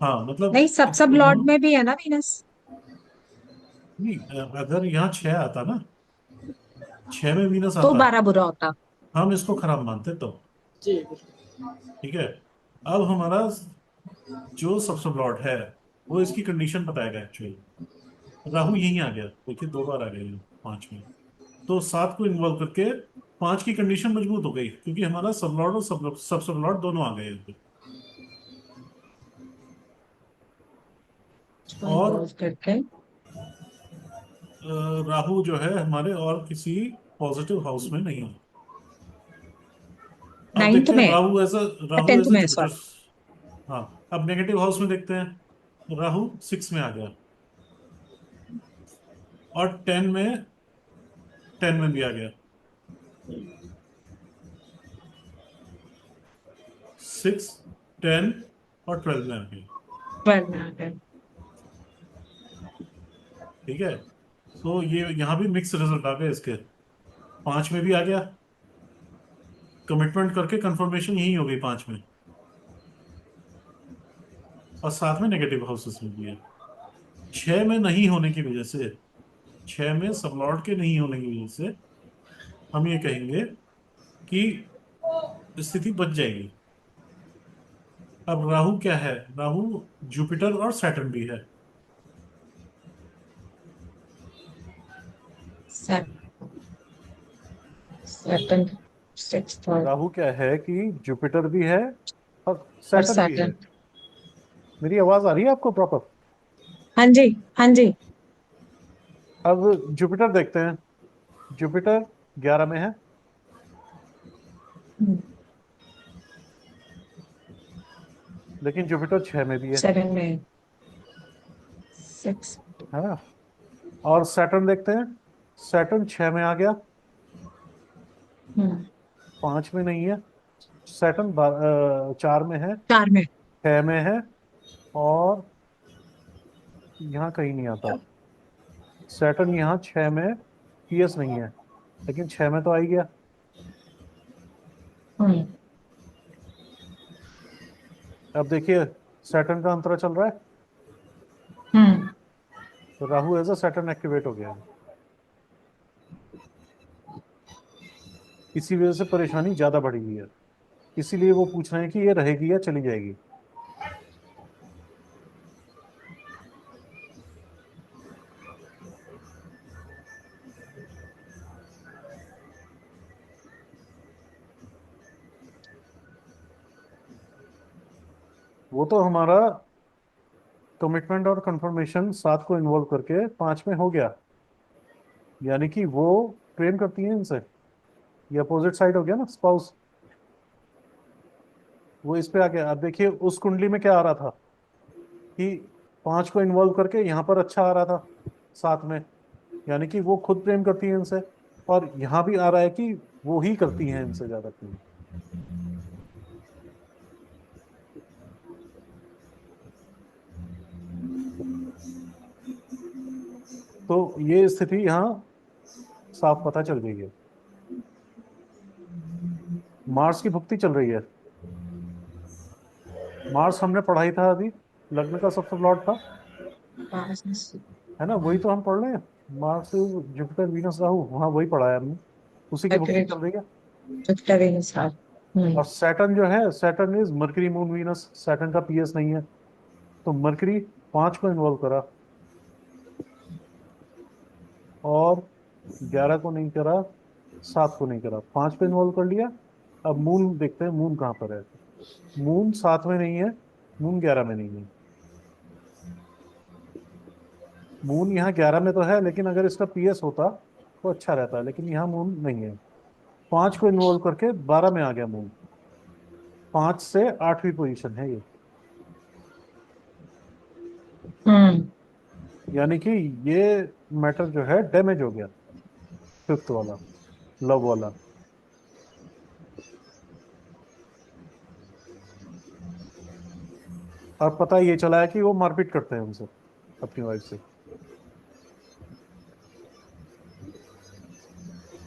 हाँ मतलब नहीं, सब लॉर्ड हम, में भी है ना वीनस। नहीं, अगर यहाँ 6 आता ना, 6 में वीनस तो आता, 12 बुरा होता। हम इसको खराब मानते तो। जी बिल्कुल। ठीक है। अब हमारा जो सब लॉर्ड है, वो इसकी कंडीशन बताएगा एक्चुअली। राहु यहीं आ गया, देखिए 2 बार आ गया ये 5 में। तो 7 को इन्वॉल्व करके 5 की कंडीशन मजबूत हो गई, क्योंकि हमारा सब लॉर्ड और सब लॉर्ड दोनों आ गए यहाँ पे। इसको और इन्वॉल्व करके। राहु जो है हमारे और किसी पॉजिटिव हाउस में नहीं है। अब 9th देखते हैं में। राहु 10th एज ए में, जुपिटर। सॉरी। हाँ, अब नेगेटिव हाउस में देखते हैं। राहु 6 में आ गया, और 10 में भी आ गया। 6, 10 और 12 में आ गया। 12 में आ गए। ठीक है। तो ये यहाँ भी मिक्स रिजल्ट आ गए इसके। 5 में भी आ गया, कमिटमेंट करके कंफर्मेशन यही हो गई 5 में। और साथ में नेगेटिव हाउसेस में भी है। 6 में नहीं होने की वजह से, 6 में सबलॉर्ड के नहीं होने की वजह से हम ये कहेंगे कि स्थिति बच जाएगी। अब राहु क्या है? राहु जुपिटर और सैटर्न भी है। सैटर्न 6th और राहु क्या है कि जुपिटर भी है और और सैटर्न भी है। सैटर्न। मेरी आवाज आ रही है आपको प्रॉपर? हाँ जी, हाँ जी। अब जुपिटर देखते हैं। जुपिटर 11 में है, लेकिन जुपिटर 6 में भी है 7 में। 6। है ना। और सैटर्न देखते हैं। सैटर्न 6 में आ गया, 5 में नहीं है। सैटर्न 4 में है, 4 में। 6 में है, और यहाँ कहीं नहीं आता। सैटर्न यहाँ 6 में पीएस नहीं है, लेकिन 6 में तो आ ही गया। हम्म। अब देखिए सैटर्न का अंतरा चल रहा है, हम्म। तो Rahu as a Saturn activate हो गया है। इसी वजह से परेशानी ज्यादा बढ़ी हुई है। इसीलिए वो पूछ रहे हैं कि ये रहेगी या चली जाएगी। वो तो हमारा कमिटमेंट और कंफर्मेशन 7 को इन्वॉल्व करके 5 में हो गया। यानी कि वो प्रेम करती है इनसे। ये अपोजिट साइड हो गया ना, स्पाउस। वो इस पे आ गया। अब देखिए उस कुंडली में क्या आ रहा था कि 5 को इन्वॉल्व करके यहाँ पर अच्छा आ रहा था साथ में, यानी कि वो खुद प्रेम करती है इनसे। और यहाँ भी आ रहा है कि वो ही करती है इनसे ज्यादा प्रेम। तो ये स्थिति यहाँ साफ पता चल गई है। मार्स की भुक्ति चल रही है। मार्स हमने पढ़ा ही था अभी, लग्न का सबसे लॉर्ड था, है ना? वही तो हम पढ़ रहे हैं। मार्स, जुपिटर, वीनस, राहु, वहाँ वही पढ़ा है हमने। उसी की भुक्ति चल रही है। और सैटर्न जो है, Saturn is mercury, moon, Venus. Saturn का पीएस नहीं है। तो मरकरी 5 को इन्वॉल्व करा और 11 को नहीं करा, 7 को नहीं करा, 5 पे इन्वॉल्व कर लिया। अब मून देखते हैं, मून कहाँ पर है। मून 7 में नहीं है, मून 11 में नहीं है। मून यहाँ 11 में तो है, लेकिन अगर इसका पीएस होता तो अच्छा रहता, लेकिन यहाँ मून नहीं है। 5 को इन्वॉल्व करके 12 में आ गया मून। 5 से 8वीं पोजीशन है ये। हम्म। यानी कि ये मैटर जो है डैमेज हो गया, फिफ्थ वाला, लव वाला। और पता ये चला है कि वो मारपीट करते हैं उनसे, अपनी वाइफ से।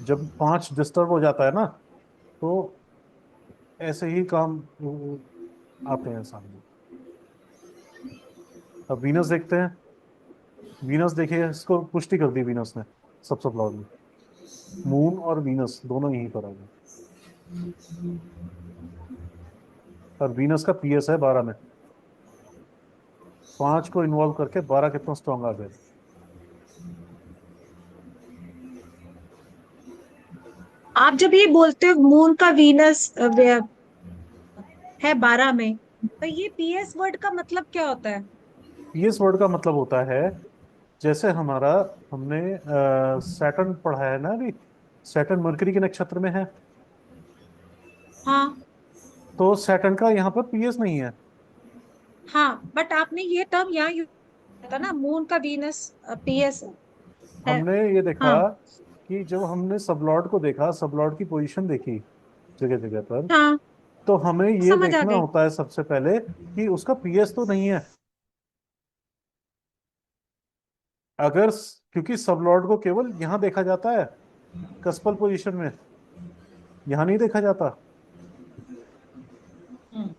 जब 5 डिस्टर्ब हो जाता है ना, तो ऐसे ही काम आते हैं सामने। अब वीनस देखते हैं। वीनस देखिए, इसको पुष्टि कर दी वीनस ने सबसे फ्लॉर में। मून और वीनस दोनों यहीं पर आ गए। और वीनस का पीएस है 12 में। 5 को इन्वॉल्व करके 12 कितना स्ट्रॉन्ग आ गए। आप जब ये बोलते हो मून का वीनस है 12 में, तो ये पीएस वर्ड का मतलब क्या होता है? पीएस वर्ड का मतलब होता है, जैसे हमारा, हमने सैटर्न पढ़ा है ना अभी। सैटर्न मरकरी के नक्षत्र में है, हाँ। तो सैटर्न का यहाँ पर पीएस नहीं है। हाँ, बट आपने ये टर्म यहाँ यूज किया था ना, मून का वीनस पीएस है। हमने ये देखा हाँ। कि जब हमने सबलॉर्ड को देखा, सबलॉर्ड की पोजीशन देखी जगह जगह पर, हाँ, तो हमें ये समझ आ देखना गई। होता है सबसे पहले कि उसका पीएस तो नहीं है। अगर क्योंकि सबलॉर्ड को केवल यहाँ देखा जाता है, कस्पल पोजीशन में, यहाँ नहीं देखा जाता। हम्म।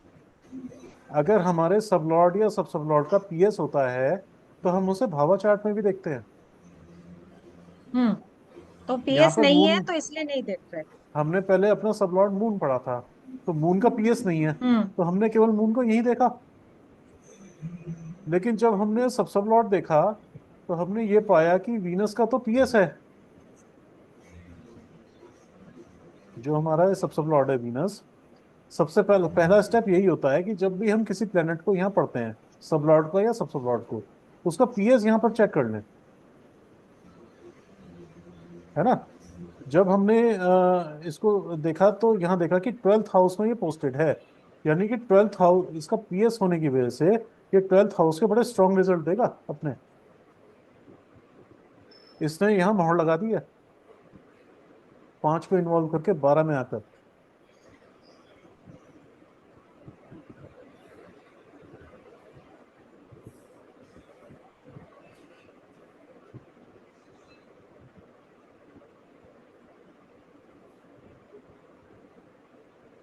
अगर हमारे सबलॉर्ड या सब सबलॉर्ड का पीएस होता है, तो हम उसे भावा चार्ट में भी देखते हैं। हम्म। तो यहाँ पीएस पर नहीं है मून, तो इसलिए नहीं देख रहे। हमने पहले अपना सबलॉर्ड मून पढ़ा था, तो मून का पीएस नहीं है, हम्म। तो हमने केवल मून को यही देखा। लेकिन जब हमने सब सबलॉर्ड देखा, तो हमने ये पाया कि वीनस का तो पीएस है। जो हमारा सब सबलॉर्ड है वीनस, सबसे पहला पहला स्टेप यही होता है कि जब भी हम किसी प्लेनेट को यहाँ पढ़ते हैं, सबलॉर्ड को या सब सबलॉर्ड को, उसका पीएस यहाँ पर चेक कर लें, है ना? जब हमने इसको देखा, तो यहाँ देखा कि 12th हाउस में ये पोस्टेड है। यानी कि 12th हाउस, इसका पीएस होने की वजह से ये 12th हाउस के बड़े स्ट्रॉन्ग रिजल्ट देगा अपने। इसने यहाँ मोहर लगा दी है, 5 को इन्वॉल्व करके 12 में आकर।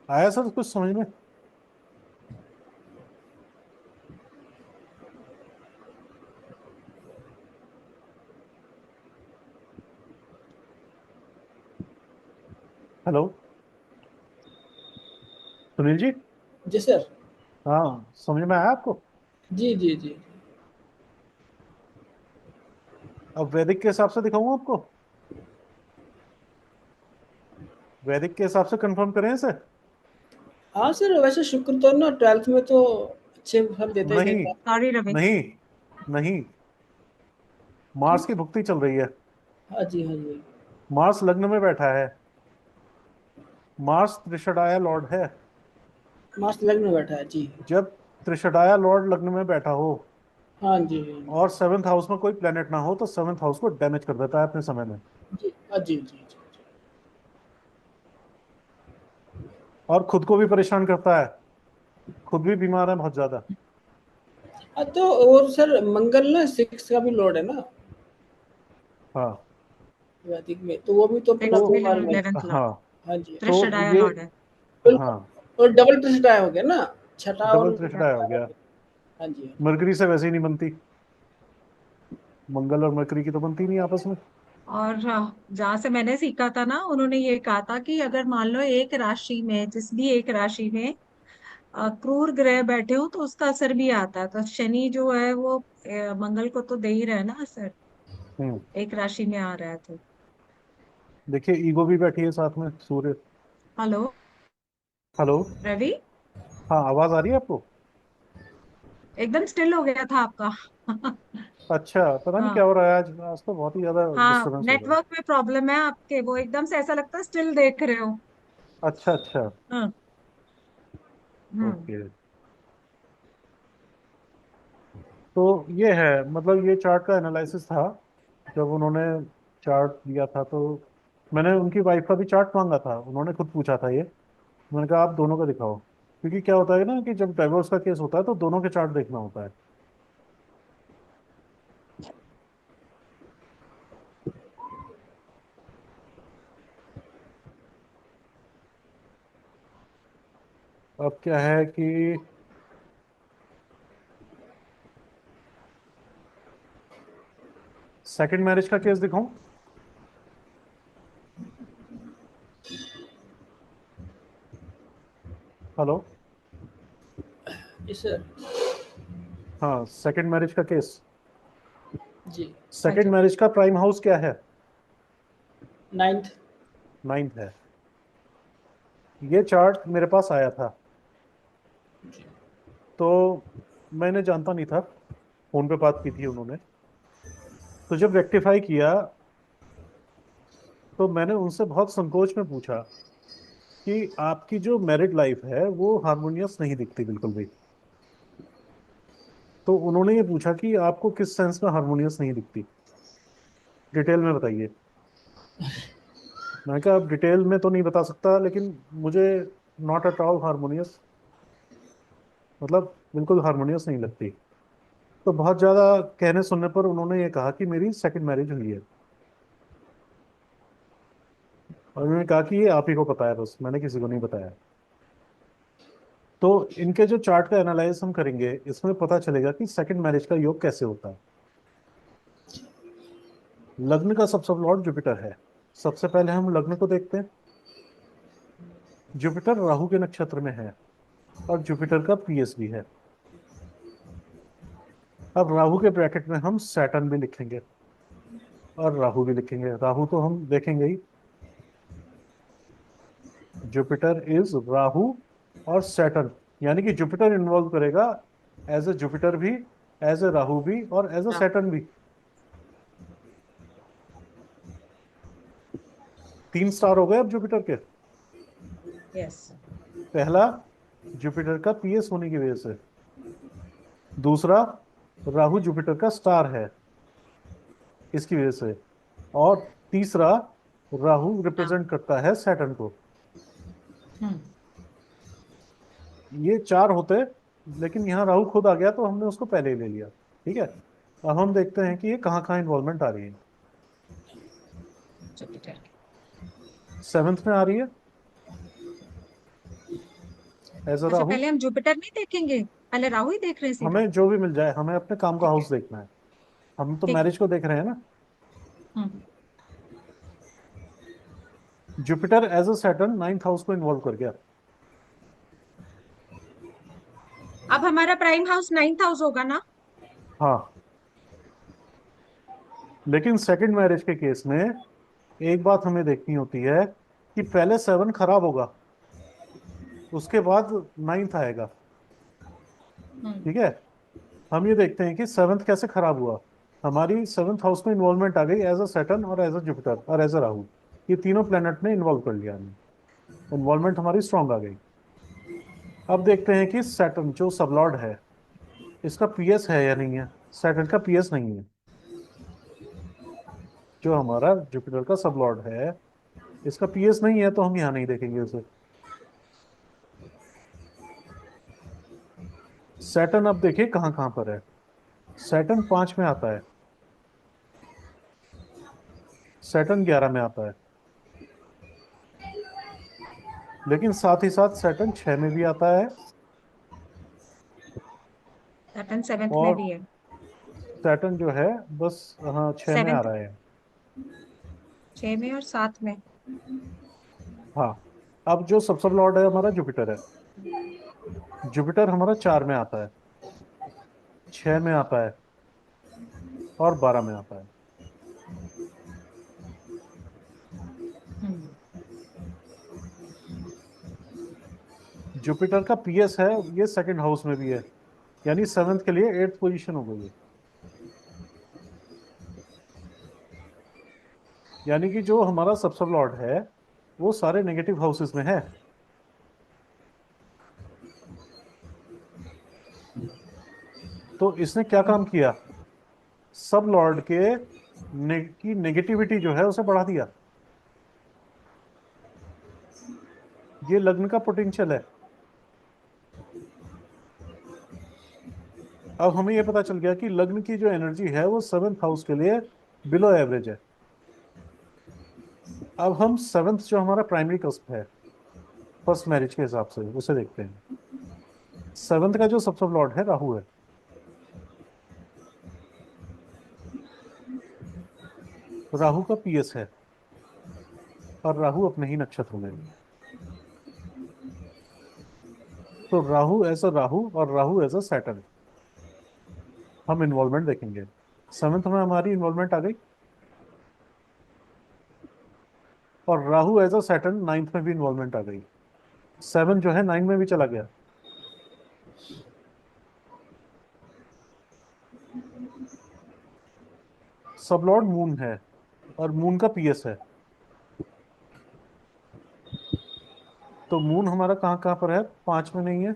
आया सर कुछ समझ में? हेलो सुनील जी। जी सर। हाँ, समझ में आया आपको? जी जी जी। अब वैदिक के हिसाब से दिखाऊं आपको? वैदिक के हिसाब से कंफर्म करें इसे? हाँ सर, वैसे शुक्र तो ना 12th में तो अच्छे फल देता ही नहीं, देता है। सॉरी रवि। नहीं, नहीं। मार्स की भुक्ति चल रही है। हाँ जी, हाँ जी। मार्स लग्न में बैठा है, मार्स त्रिशदाया लॉर्ड है। मार्स लग्न में बैठा है जी। जब त्रिशदाया लॉर्ड लग्न में बैठा हो हाँ जी, हाँ और सेवंथ हाउस में कोई प्लेनेट ना हो तो सेवंथ हाउस को डैमेज कर देता है अपने समय में, जी, हाँ जी, जी, जी। और खुद को भी परेशान करता है, खुद भी बीमार है बहुत ज्यादा। हाँ, तो और सर मंगल ना सिक्स का भी लॉर्ड है ना हाँ वैदिक में, तो वो भी तो अपना तो 6th में कुमार में। 11th लॉर्ड, हाँ हाँ जी। तो त्रिशदाया ये, लॉर्ड है। हाँ, बिल्कुल, और डबल ट्विस्टाया हो गया ना, छठा और डबल नौवां त्रिशदाया हो तारा गया। भी। हाँ जी, हाँ जी। मरकरी से वैसे ही नहीं बनती, मंगल और मरकरी की तो बनती नहीं आपस में। और जहां से मैंने सीखा था ना, उन्होंने ये कहा था कि अगर मान लो एक राशि में, जिस भी एक राशि में क्रूर ग्रह बैठे हो तो उसका असर भी आता है। तो शनि जो है वो मंगल को तो दे ही रहा है ना असर, हम्म। एक राशि में आ रहा है तो। देखिए ईगो भी बैठी है साथ में, सूर्य। Hello hello. रवि, हाँ आवाज आ रही है आपको? एकदम स्टिल हो गया था आपका। अच्छा, पता नहीं क्या हाँ हो रहा है आज, आज तो बहुत ही ज्यादा हाँ, डिस्टरबेंस हो रहा है। नेटवर्क में प्रॉब्लम है आपके, वो एकदम से ऐसा लगता है स्टिल देख रहे हो। अच्छा अच्छा। हाँ। हम्म। ओके। तो ये है, मतलब ये चार्ट का एनालिसिस था। जब उन्होंने चार्ट दिया था तो मैंने उनकी वाइफ का भी चार्ट मांगा था, उन्होंने खुद पूछा था ये। मैंने कहा आप दोनों का दिखाओ, क्योंकि क्या होता है ना कि जब डाइवोर्स का केस होता है तो दोनों के चार्ट देखना होता है। अब क्या है कि सेकंड मैरिज का केस दिखाऊं? हेलो। जी सर। हाँ, सेकंड मैरिज का केस। जी। हाँ सेकंड जी। मैरिज का प्राइम हाउस क्या है? नाइन्थ। नाइन्थ है। ये चार्ट मेरे पास आया था जी। तो मैंने जानता नहीं था, फोन पे बात की थी उन्होंने। तो जब रेक्टिफाई किया तो मैंने उनसे बहुत संकोच में पूछा कि आपकी जो मैरिड लाइफ है वो हारमोनियस नहीं दिखती बिल्कुल भी। तो उन्होंने ये पूछा कि आपको किस सेंस में हारमोनियस नहीं दिखती, डिटेल में बताइए। मैंने कहा अब डिटेल में तो नहीं बता सकता, लेकिन मुझे नॉट एट ऑल हारमोनियस, मतलब बिल्कुल हारमोनियस नहीं लगती। तो बहुत ज्यादा कहने सुनने पर उन्होंने ये कहा कि मेरी सेकंड मैरिज हुई है, और उन्होंने कहा कि ये आप ही को पता है, बस मैंने किसी को नहीं बताया। तो इनके जो चार्ट का एनालाइज हम करेंगे इसमें पता चलेगा कि सेकंड मैरिज का योग कैसे होता है। लग्न का सबसे लॉर्ड जुपिटर है। सबसे पहले हम लग्न को देखते हैं। जुपिटर राहु के नक्षत्र में है, और जुपिटर का पीएस भी है। अब राहु के ब्रैकेट में हम सैटर्न भी लिखेंगे और राहु भी लिखेंगे। राहु तो हम देखेंगे ही, जुपिटर इज राहु और सैटर्न, यानी कि जुपिटर इन्वॉल्व करेगा एज ए जुपिटर भी, एज ए राहु भी, और एज ए सैटर्न भी। 3 स्टार हो गए अब जुपिटर के। यस। पहला, जुपिटर का पीएस होने की वजह से। दूसरा, राहु जुपिटर का स्टार है इसकी वजह से। और तीसरा, राहु हाँ। रिप्रेजेंट करता है सैटर्न को। हम्म। ये 4 होते, लेकिन यहाँ राहु खुद आ गया तो हमने उसको पहले ही ले लिया। ठीक है, अब हम देखते हैं कि ये कहाँ कहाँ इन्वॉल्वमेंट आ रही है। जुपिटर। सेवेंथ में आ रही है एज अ अच्छा, राहु। पहले हम जुपिटर नहीं देखेंगे, पहले राहु ही देख रहे हैं सीधा। हमें जो भी मिल जाए, हमें अपने काम का ठीक हाउस है। देखना है। हम तो ठीक है। मैरिज को देख रहे हैं ना। हम्म। Jupiter as a Saturn 9th house को इन्वॉल्व कर गया। अब हमारा प्राइम हाउस 9th हाउस होगा ना? हाँ, लेकिन सेकंड मैरिज के केस में एक बात हमें देखनी होती है कि पहले 7 खराब होगा, उसके बाद 9th आएगा। हम्म। ठीक है, हम ये देखते हैं कि 7th कैसे खराब हुआ। हमारी सेवंथ हाउस में इन्वॉल्वमेंट आ गई एज अ सैटर्न और एज अ जुपिटर और एज अ राहु। ये तीनों प्लेनेट ने इन्वॉल्व कर लिया हमें, इन्वॉल्वमेंट हमारी स्ट्रांग आ गई। अब देखते हैं कि सैटर्न जो सबलॉर्ड है इसका पीएस है या नहीं है। सैटर्न का पीएस नहीं है। जो हमारा जुपिटर का सबलॉर्ड है इसका पीएस नहीं है, तो हम यहाँ नहीं देखेंगे उसे। सैटर्न अब देखिए कहाँ कहाँ पर है। सैटर्न 5 में आता है, सैटर्न 11 में आता है, लेकिन साथ ही साथ सैटर्न 6 में भी आता है सैटर्न सेवेंथ में और भी है। सैटर्न जो है बस, हाँ 6 में आ सेवेंथ, रहा है। 6 में और 7 में। हाँ, अब जो सबसे लॉर्ड है हमारा जुपिटर है। जुपिटर हमारा 4 में आता है, 6 में आता है और 12 में आता है। हम्म। जुपिटर का पीएस है, ये सेकंड हाउस में भी है, यानी सेवेंथ के लिए एट्थ पोजीशन हो गई है। यानी कि जो हमारा सबसे लॉर्ड है वो सारे नेगेटिव हाउसेस में है। तो इसने क्या काम किया, सब लॉर्ड की नेगेटिविटी जो है उसे बढ़ा दिया। ये लग्न का पोटेंशियल है। अब हमें यह पता चल गया कि लग्न की जो एनर्जी है वो सेवेंथ हाउस के लिए बिलो एवरेज है। अब हम सेवेंथ जो हमारा प्राइमरी कस्प है फर्स्ट मैरिज के हिसाब से उसे देखते हैं। सेवेंथ का जो सबसे लॉर्ड है राहु है। राहु का पीएस है और राहु अपने ही नक्षत्र में है। तो राहु एज अ राहु और राहु एज अ सैटर्न हम इन्वॉल्वमेंट देखेंगे। सेवेंथ में हमारी इन्वॉल्वमेंट आ गई और Rahu as a Saturn ninth में भी इन्वॉल्वमेंट आ गई। सेवन जो है नाइन में भी चला गया। सब लॉर्ड मून है और मून का पीएस है। तो मून हमारा कहाँ कहाँ पर है, 5 में नहीं है,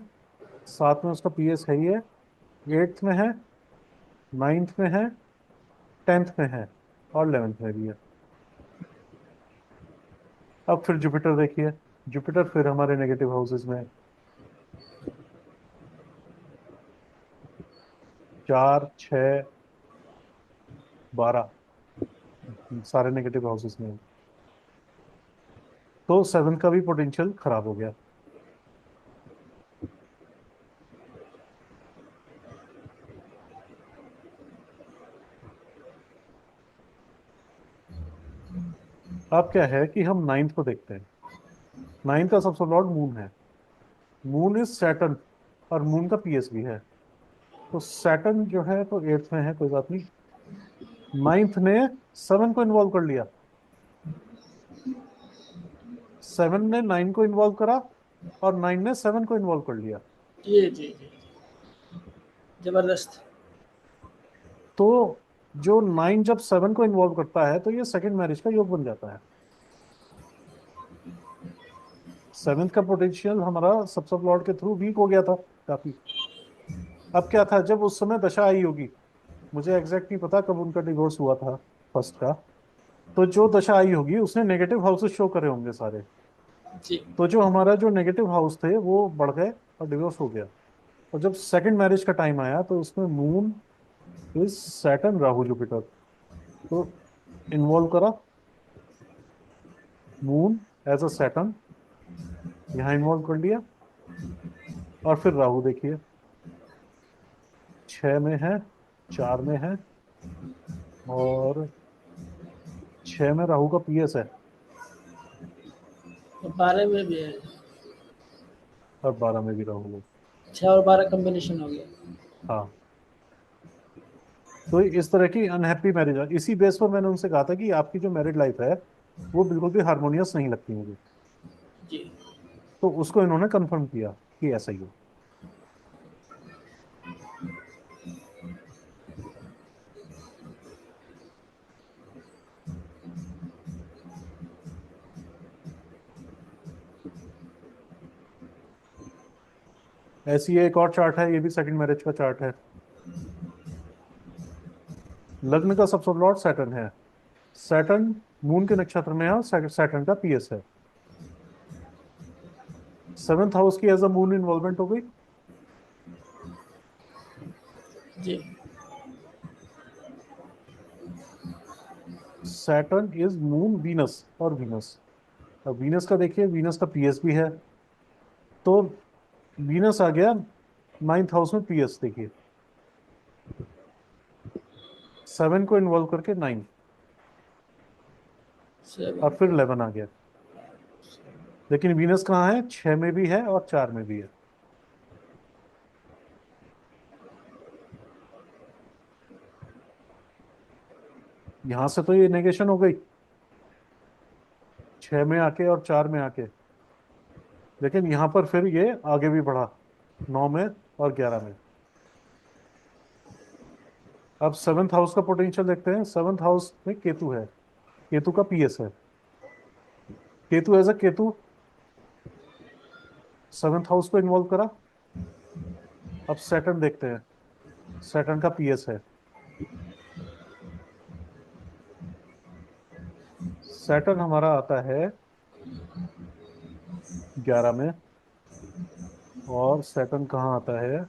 7 में उसका पीएस है ही है, एट्थ में है, नाइन्थ में है, टेंथ में है और 11th में भी है। अब फिर जुपिटर देखिए, जुपिटर फिर हमारे नेगेटिव हाउसेस में है। 4, 6, 12 सारे नेगेटिव हाउसेस में है। तो सेवन का भी पोटेंशियल खराब हो गया। अब क्या है कि हम नाइन्थ को देखते हैं। नाइन्थ का सबसे लॉर्ड मून है। मून इज सैटर्न और मून का पीएस भी है। तो सैटर्न जो है तो एट्थ में है, कोई बात नहीं। नाइन्थ ने सेवन को इन्वॉल्व कर लिया, सेवन ने नाइन को इन्वॉल्व करा और नाइन ने सेवन को इन्वॉल्व कर लिया। जी जबरदस्त। तो जो नाइन जब सेवन को इन्वॉल्व करता है तो ये सेकंड मैरिज का योग बन जाता है। सेवेंथ का पोटेंशियल हमारा सबसे लॉर्ड के थ्रू वीक हो गया था काफी। अब क्या था, जब उस समय दशा आई होगी, मुझे एग्जैक्ट नहीं पता कब उनका डिवोर्स हुआ था फर्स्ट का, तो जो दशा आई होगी उसने नेगेटिव हाउसेस शो करे होंगे सारे। जी तो जो हमारा जो नेगेटिव हाउस थे वो बढ़ गए और डिवोर्स हो गया। और जब सेकंड मैरिज का टाइम आया तो उसमें moon is Saturn Rahu Jupiter, तो इन्वॉल्व करा मून एज अ सैटर्न, यहाँ इन्वॉल्व कर लिया। और फिर राहु देखिए, 6 में है, 4 में है और 6 में राहु का पीएस है तो 12 में भी है। और 12 में भी राहु है। 6 और 12 कॉम्बिनेशन हो गया। हाँ, तो इस तरह की अनहैप्पी मैरिज है। इसी बेस पर मैंने उनसे कहा था कि आपकी जो मैरिड लाइफ है वो बिल्कुल भी हारमोनियस नहीं लगती मुझे। जी तो उसको इन्होंने कंफर्म किया कि ऐसा ही है। ऐसी एक और चार्ट है, ये भी सेकंड मैरिज का चार्ट है। लग्न का सबसे लॉर्ड सैटर्न है। सैटर्न मून के नक्षत्र में है और सैटर्न का पीएस है। सेवेंथ हाउस की एज अ मून इन्वॉल्वमेंट हो गई। जी। सैटर्न इज मून वीनस और वीनस। अब वीनस का देखिए, वीनस का पीएस भी है, तो वीनस आ गया नाइन्थ हाउस में पीएस देखिए, 7 को इन्वॉल्व करके 9, और 7 फिर 11 आ गया। लेकिन वीनस कहाँ है, 6 में भी है और 4 में भी है। यहां से तो ये नेगेशन हो गई, 6 में आके और 4 में आके। लेकिन यहां पर फिर ये आगे भी बढ़ा, 9 में और 11 में। अब सेवंथ हाउस का पोटेंशियल देखते हैं। सेवंथ हाउस में केतु है, केतु का पीएस है। Ketu as a Ketu seventh house को इन्वॉल्व करा। अब सैटर्न देखते हैं, सैटर्न का पीएस है। सैटर्न हमारा आता है 11 में, और सैटर्न कहाँ आता है,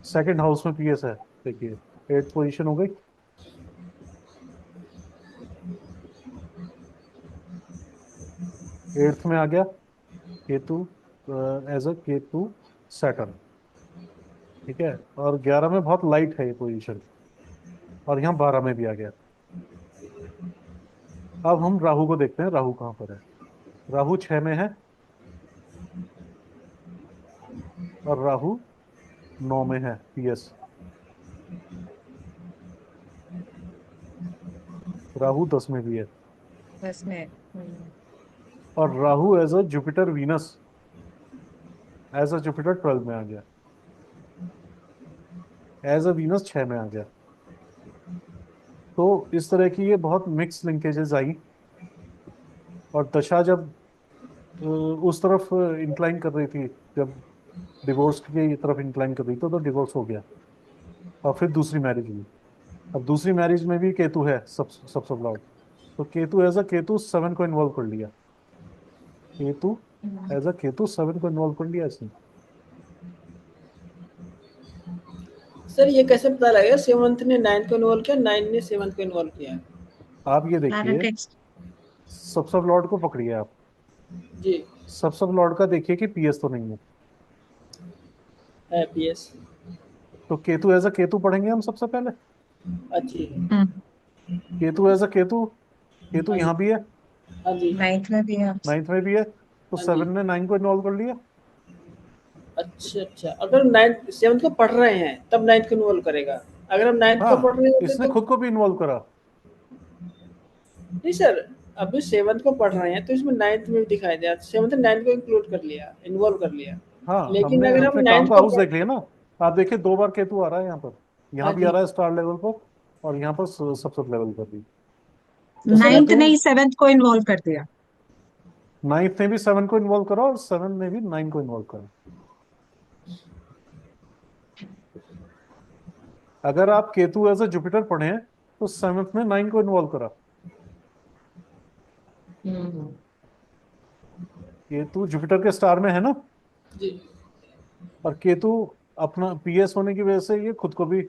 सेकंड हाउस में पीएस है। देखिए 8th पोजीशन हो गई। एट्थ में आ गया Ketu, as a Ketu Saturn. ठीक है, और 11 में बहुत लाइट है ये पोजीशन, और यहाँ 12 में भी आ गया। अब हम राहु को देखते हैं, राहु कहाँ पर है। राहु 6 में है, और राहु 9 में है पीएस। राहु 10 में भी है, बस में और Rahu as a Jupiter Venus, as a Jupiter 12 में आ गया, एज अ वीनस 6 में आ गया। तो इस तरह की ये बहुत मिक्स लिंकेजेस आई, और दशा जब उस तरफ इंक्लाइन कर रही थी, जब डिवोर्स की तरफ इंक्लाइन कर रही थी, तो डिवोर्स हो गया, और फिर दूसरी मैरिज हुई। अब दूसरी मैरिज में भी केतु है, सब लॉर्ड। तो केतु एज अ केतु 7 को इन्वॉल्व कर लिया। केतु एज अ केतु 7 को इन्वॉल्व कर लिया इसने। सर ये कैसे पता लगेगा 7th ने 9th को इन्वॉल्व किया, 9 ने 7th को इन्वॉल्व किया? आप ये प्लैनेट देखिए, टेक्स्ट। सब लॉर्ड को पकड़िए आप। जी। सब लॉर्ड का देखिए कि पीएस तो नहीं है। है पीएस। तो केतु एज अ केतु पढ़ेंगे हम सबसे पहले। अच्छी। केतु एज अ केतु, केतु हाँ जी। यहाँ भी है, हाँ जी। 9th में भी है। 9th में भी है, तो हाँ जी। 7 ने 9 को इन्वॉल्व कर लिया। अच्छा अच्छा, अगर 9th 7th को पढ़ रहे हैं तब 9th को इन्वॉल्व करेगा। अगर हम 9th को पढ़ हाँ, रहे होते इसने तो खुद को भी इन्वॉल्व करा। नहीं सर, अभी 7th को पढ़ रहे हैं तो इसमें 9th में भी दिखाई दिया, 7th 9th को इंक्लूड कर लिया, इन्वॉल्व कर लिया। हाँ, लेकिन हमने अगर हम अपने काम 9th का को हाउस पढ़ देख लिया ना। आप देखिए 2 बार केतु आ रहा है यहाँ पर, हाँ यहाँ भी आ जी। रहा है स्टार लेवल पर, और यहाँ पर सब लेवल पर भी। तो सर 9th केतु ने ही 7th को इन्वॉल्व कर दिया। 9th ने भी 7 को इन्वॉल्व करा, और 7 ने भी 9 को इन्वॉल्व करा। अगर आप केतु एज अ जुपिटर पढ़े हैं, तो 7th ने 9 को इन्वॉल्व करा। हम्म। केतु जुपिटर के स्टार में है ना, जी। और केतु अपना पीएस होने की वजह से ये खुद को भी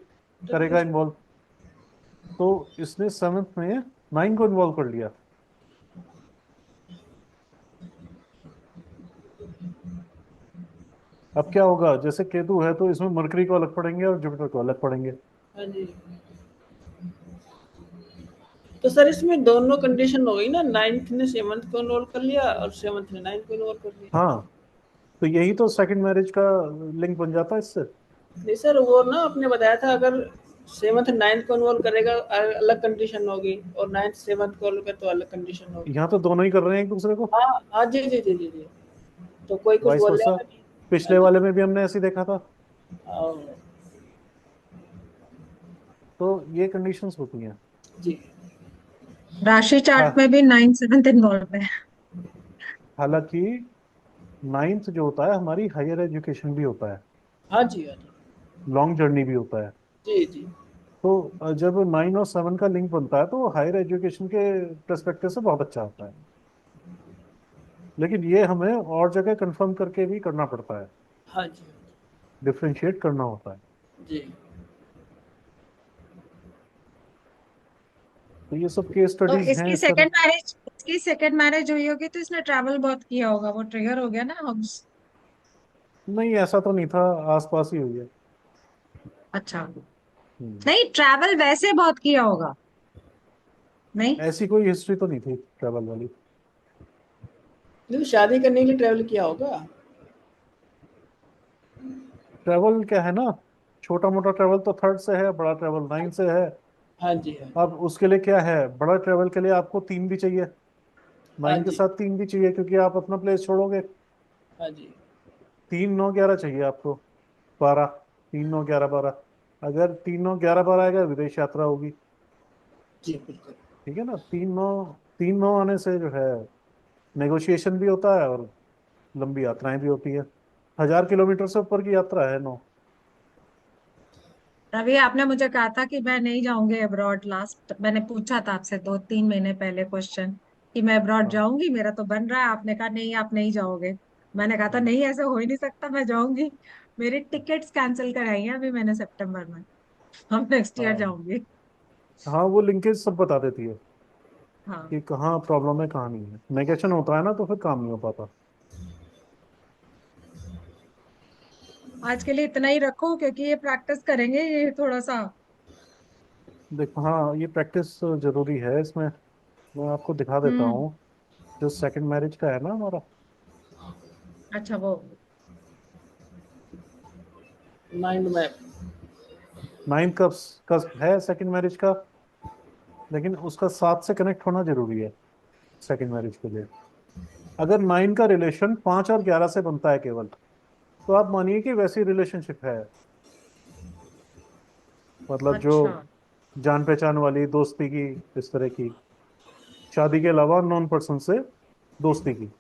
करेगा इन्वॉल्व। तो इसने 7th में 9 को इन्वॉल्व कर लिया। अब क्या होगा, जैसे केतु है तो इसमें मरकरी को अलग पढ़ेंगे और जुपिटर को अलग पढ़ेंगे। हाँ जी। तो सर इसमें दोनों कंडीशन हो गई ना, 9th ने 7th को इन्वॉल्व कर लिया और 7th ने 9th को इन्वॉल्व कर लिया। हाँ, तो यही तो सेकंड मैरिज का लिंक बन जाता है इससे। नहीं सर, वो ना आपने बताया था अगर 7th 9th को इन्वॉल्व करेगा अलग कंडीशन होगी, और 9th 7th को अलग तो अलग कंडीशन होगी। यहाँ तो दोनों ही कर रहे हैं एक दूसरे को, हाँ हाँ, जी जी जी जी जी। तो कोई कुछ वाइस बोल वर्सा। रहा नहीं। हाँ पिछले जी। वाले में भी हमने ऐसे ही देखा था। हाँ, तो ये कंडीशंस होती हैं। जी। राशि चार्ट हाँ, में भी 9th 7th इन्वॉल्व है। हालांकि नाइन्थ जो होता है हमारी हायर एजुकेशन भी होता है, हाँ जी, हाँ जी। लॉन्ग जर्नी भी होता है। जी जी। तो जब 9 और 7 का लिंक बनता है तो वो हायर एजुकेशन के परस्पेक्टिव से बहुत अच्छा होता है। लेकिन ये हमें और जगह कंफर्म करके भी करना पड़ता है, हाँ जी, डिफ्रेंशिएट करना होता है। जी। तो ये सब केस तो स्टडीज हैं इसकी इस तरह। सेकंड मैरिज हुई होगी तो इसने ट्रैवल बहुत किया होगा, वो ट्रिगर हो गया ना हब्स। नहीं, ऐसा तो नहीं था, आसपास ही हुई है। अच्छा, हम्म। नहीं ट्रैवल वैसे बहुत किया होगा। नहीं। ऐसी कोई हिस्ट्री तो नहीं थी ट्रैवल वाली। नहीं, शादी करने के लिए ट्रैवल किया होगा। ट्रैवल क्या है ना, छोटा मोटा ट्रैवल तो थर्ड से है, बड़ा ट्रैवल 9 से है। हाँ जी, हाँ जी। अब उसके लिए क्या है, बड़ा ट्रैवल के लिए आपको 3 भी चाहिए, हाँ 9 के जी, साथ 3 भी चाहिए, क्योंकि आप अपना प्लेस छोड़ोगे। हाँ जी। 3 9 11 चाहिए आपको, 12। 3 9 11 12। अगर 3 9 11 12 आएगा, विदेश यात्रा होगी। जी, बिल्कुल। ठीक है ना, 3 9 आने से जो है नेगोशिएशन भी होता है और लंबी यात्राएं भी होती है। 1000 किलोमीटर से ऊपर की यात्रा है 9। रवि, आपने मुझे कहा था कि मैं नहीं जाऊंगी अब्रॉड। लास्ट मैंने पूछा था आपसे 2 3 महीने पहले क्वेश्चन कि मैं अब्रॉड हाँ जाऊंगी, मेरा तो बन रहा है। आपने कहा नहीं, आप नहीं जाओगे। मैंने कहा था हाँ नहीं, ऐसा हो ही नहीं सकता, मैं जाऊंगी। मेरी टिकट्स कैंसिल कराई हैं अभी मैंने सितंबर में। हम नेक्स्ट ईयर हाँ जाऊंगी। हाँ, वो लिंकेज सब बता देती है हाँ, कि कहाँ प्रॉब्लम है कहाँ नहीं है। नेगेशन होता है ना तो फिर काम नहीं हो पाता। आज के लिए इतना ही रखो क्योंकि ये प्रैक्टिस करेंगे ये थोड़ा सा। देखो, हाँ ये प्रैक्टिस जरूरी है इसमें। मैं आपको दिखा देता हम्म। हूँ, जो सेकंड मैरिज का है ना हमारा। अच्छा, वो। Mind map. 9 का है सेकंड मैरिज का, लेकिन उसका 7 से कनेक्ट होना जरूरी है सेकंड मैरिज के लिए। अगर 9 का रिलेशन 5 और 11 से बनता है केवल, तो आप मानिए कि वैसी रिलेशनशिप है। मतलब जो अच्छा। जान पहचान वाली दोस्ती की, इस तरह की, शादी के अलावा नॉन पर्सन से दोस्ती की।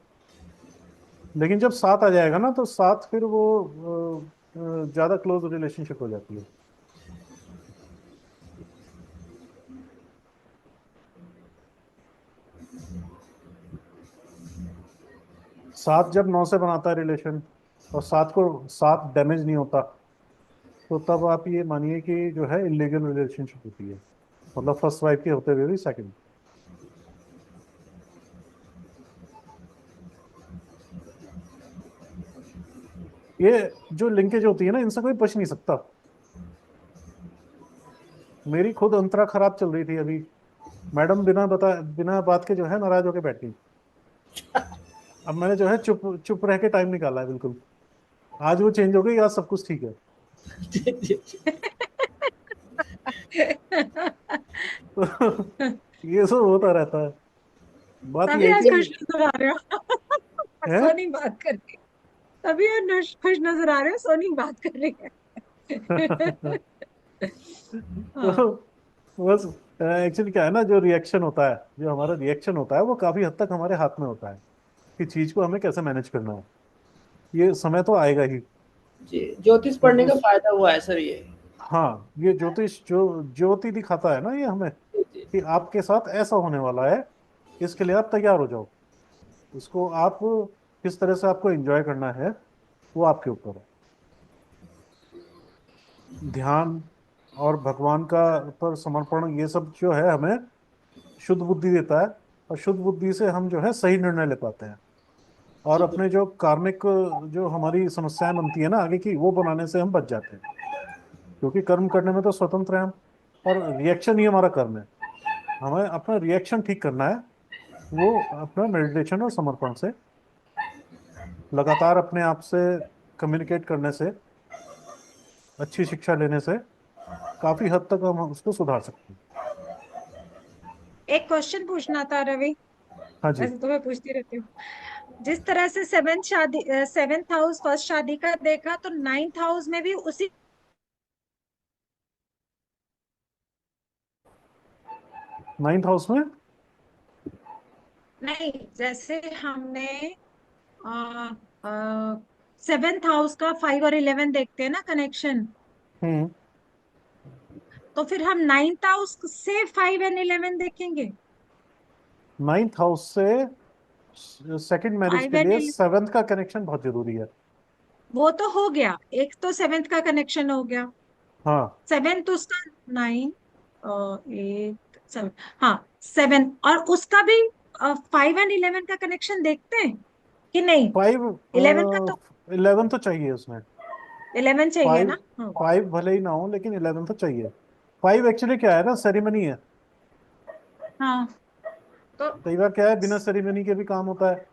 लेकिन जब 7 आ जाएगा ना, तो 7 फिर वो ज्यादा क्लोज रिलेशनशिप हो जाती है। 7 जब 9 से बनाता है रिलेशन, और 7 डैमेज नहीं होता, तो तब आप ये मानिए कि जो है इलीगल रिलेशनशिप होती है। मतलब फर्स्ट वाइफ के होते हुए भी सेकंड। ये जो लिंकेज होती है ना, इनसे कोई बच नहीं सकता। मेरी खुद अंतरा खराब चल रही थी अभी, मैडम बिना बात के जो है नाराज होके बैठी। अब मैंने जो है चुप चुप रह के टाइम निकाला है बिल्कुल। आज वो चेंज हो गई, आज सब कुछ ठीक है। जी, जी, जी। तो ये सब होता रहता है। बात ये तभी है आज खुश कि नजर आ रहे हो। है। सोनी बात कर रही है। तभी आज खुश नजर आ रहे हो, सोनी बात कर रही है। हाँ। तो बस एक्चुअली क्या है ना, जो रिएक्शन होता है, जो हमारा रिएक्शन होता है वो काफी हद तक हमारे हाथ में होता है कि चीज को हमें कैसे मैनेज करना है। ये समय तो आएगा ही। जी, ज्योतिष जब पढ़ने का उस फायदा हुआ है सर ये। हाँ, ये ज्योतिष जो ज्योति दिखाता है ना ये हमें, जी, जी, कि आपके साथ ऐसा होने वाला है, इसके लिए आप तैयार हो जाओ। इसको आप किस तरह से आपको एंजॉय करना है, वो आपके ऊपर है। ध्यान और भगवान का पर समर्पण, ये सब जो है हमें शुद्ध बुद्धि देता है। और शुद्ध बुद्धि से हम जो है सही निर्णय ले पाते हैं। और जी, अपने जो कार्मिक, जो हमारी समस्याएं बनती है ना आगे की, वो बनाने से हम बच जाते हैं। क्योंकि कर्म करने में तो स्वतंत्र हैं हम, और रिएक्शन ही हमारा कर्म है। हमें अपना रिएक्शन ठीक करना है, वो अपना मेडिटेशन और समर्पण से, लगातार अपने आप से कम्युनिकेट करने से, अच्छी शिक्षा लेने से काफी हद तक हम उसको सुधार सकते हैं। एक क्वेश्चन पूछना था रवि। हाँ जी। वैसे तो मैं पूछती रहती हूँ। जिस तरह से सेवेंथ हाउस फर्स्ट शादी का देखा, तो नाइन्थ हाउस में भी उसी। 9th हाउस में। नहीं, जैसे हमने सेवेंथ हाउस का 5 और 11 देखते हैं ना कनेक्शन। हम्म। तो फिर हम नाइन्थ हाउस से 5 एंड 11 देखेंगे। नाइन्थ हाउस से सेकंड मैरिज 5 के एंड लिए सेवेंथ का कनेक्शन बहुत जरूरी है। वो तो हो गया, एक तो सेवेंथ का कनेक्शन हो गया। हाँ। सेवेंथ उसका 9 और 8 7, हाँ 7, और उसका भी 5 एंड 11 का कनेक्शन देखते हैं कि नहीं। 5, 11 का तो 11 तो चाहिए उसमें। 11 चाहिए 5, ना। हाँ 5 भले ही ना हो लेकिन 11 तो चाहिए। 5 एक्चुअली क्या है ना, सेरेमनी है। हाँ। तो कई बार क्या है, बिना सेरेमनी के भी काम होता है।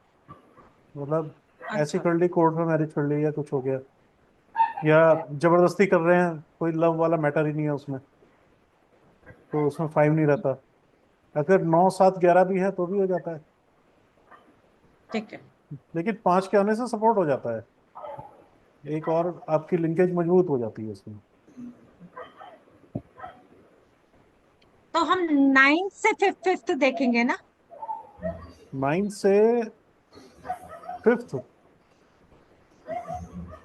मतलब ऐसी अच्छा कर ली, कोर्ट में मैरिज कर ली या कुछ हो गया, या जबरदस्ती कर रहे हैं, कोई लव वाला मैटर ही नहीं है उसमें, तो उसमें 5 नहीं रहता। अगर 9 7 11 भी है तो भी हो जाता है, ठीक है। लेकिन 5 के आने से सपोर्ट हो जाता है, एक और आपकी लिंकेज मजबूत हो जाती है उसमें। तो हम नाइन्थ से फिफ्थ फिफ्थ देखेंगे ना। 9 से 5th।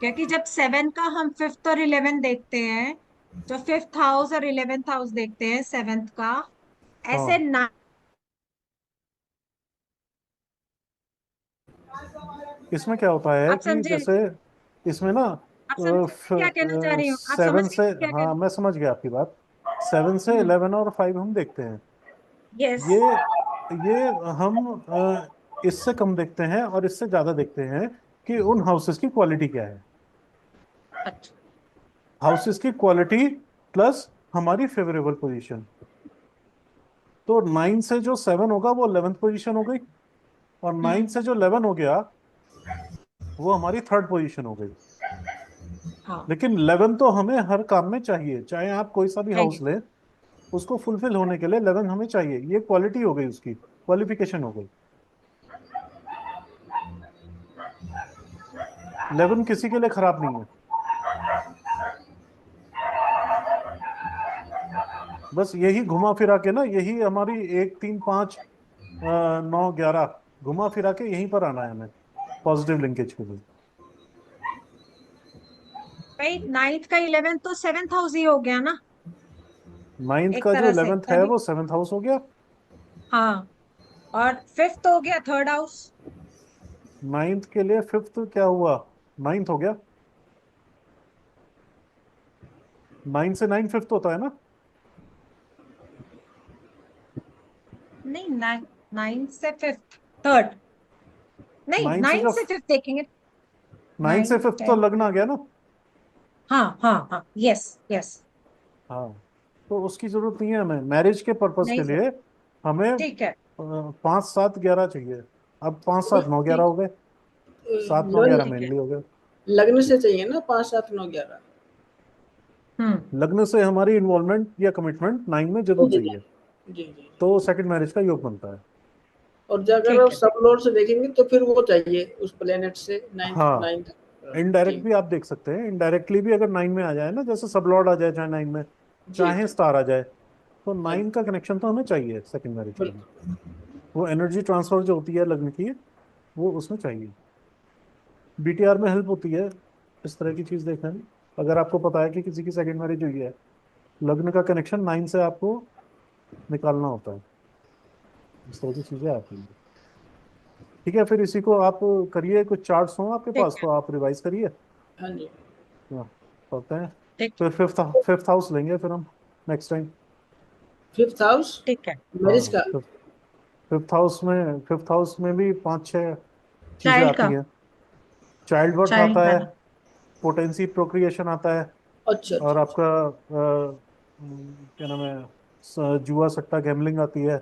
क्योंकि जब 7 का हम फिफ्थ और 11 देखते हैं, तो फिफ्थ हाउस और 11th हाउस देखते हैं सेवेंथ का, ऐसे हाँ, ना। इसमें क्या होता है आप कि समझे, जैसे इसमें ना आप समझे मैं क्या कहना चाह रही हूँ, आप समझ 7 रही से, हूँ क्या हाँ कहना। मैं समझ गया आपकी बात। 7 से हम्म। 11 और 5 हम देखते हैं। यस। ये ये हम इससे कम देखते हैं और इससे ज्यादा देखते हैं कि उन हाउसेस की क्वालिटी क्या है। अच्छा। हाउसेस की क्वालिटी प्लस हमारी फेवरेबल पोजीशन। तो 9 से जो 7 होगा वो 11th पोजीशन हो गई, और 9 हम्म। से जो 11 हो गया वो हमारी थर्ड पोजीशन हो गई। हाँ लेकिन 11 तो हमें हर काम में चाहिए, चाहे आप कोई सा भी हाउस चाहिए। लें, उसको फुलफिल होने के लिए 11 हमें चाहिए। ये क्वालिटी हो गई, उसकी क्वालिफिकेशन हो गई। 11 किसी के लिए खराब नहीं है। बस यही घुमा फिरा के ना, यही हमारी 1 3 5 9 11 घुमा फिरा के यहीं पर आना है हमें पॉजिटिव लिंकेज के लिए। भाई नाइन्थ का 11 तो सेवेंथ हाउस ही हो गया ना, 9th एक का जो तरह से 11th है तभी। वो 7th हाउस हो गया। हाँ, और फिफ्थ हो गया थर्ड हाउस। 9th के लिए 5th क्या हुआ, 9th हो गया। 9 से 9 5th होता है ना। नहीं, नाइन्थ से फिफ्थ थर्ड, नहीं 9 से नाइन्थ जब से फिफ्थ देखेंगे। 9 से नाइन 5th तो 10। लगना आ गया ना। हाँ हाँ हाँ, यस यस। हाँ, तो उसकी जरूरत नहीं है हमें मैरिज के पर्पज के नहीं सर। लिए। हमें ठीक है। 5 7 11 चाहिए। अब 5 7 9 11 ठीक। हो गए, 7 9 11 लगन ठीक है। मेनली हो गए। लगने से चाहिए ना 5 7 9 11। हम्म। लगने से हमारी इन्वॉल्वमेंट या कमिटमेंट 9 में जी जरूर जी चाहिए, जी जी। तो सेकंड मैरिज का योग बनता है। और जो अगर ठीक आप है। सब लोड से देखेंगे तो फिर वो चाहिए उस प्लेनेट से नाइन्थ हाँ, नाइन्थ। जी इनडायरेक्ट भी आप देख सकते हैं, इनडायरेक्टली भी अगर 9 में आ जाए ना, जैसे सब लॉर्ड आ जाए चाहे 9 में, जी चाहे जी। स्टार आ जाए, तो हाँ 9 का कनेक्शन तो हमें चाहिए सेकंड मैरिज के लिए। बिल्कुल। वो एनर्जी ट्रांसफर जो होती है लग्न की, वो उसमें चाहिए। बीटीआर में हेल्प होती है इस तरह की चीज देखने में। अगर आपको पता है कि किसी की सेकंड मैरिज हुई है, लग्न का कनेक्शन 9 से आपको निकालना होता है। इस तरह की चीजें आती हैं। ठीक है, फिर इसी को आप करिए, कुछ चार्ट्स हों आपके ठीक पास है। तो आप रिवाइज करिए। हाँ जी। हाँ, करते हैं। ठीक। फिर फिफ्थ फिफ्थ हाउस लेंगे फिर हम नेक्स्ट टाइम। फिफ्थ हाउस ठीक है। मैरिज हाँ, का। फिफ्थ हाउस में भी 5 6 चीजें चाइल्ड आती का। हैं। चाइल्ड बर्थ चाइल्ड आता का है, ना। पोटेंसी प्रोक्रिएशन आता है, अच्छा और अच्छा अच्छा। आपका क्या नाम है, जुआ सट्टा गैम्बलिंग आती है, हाँ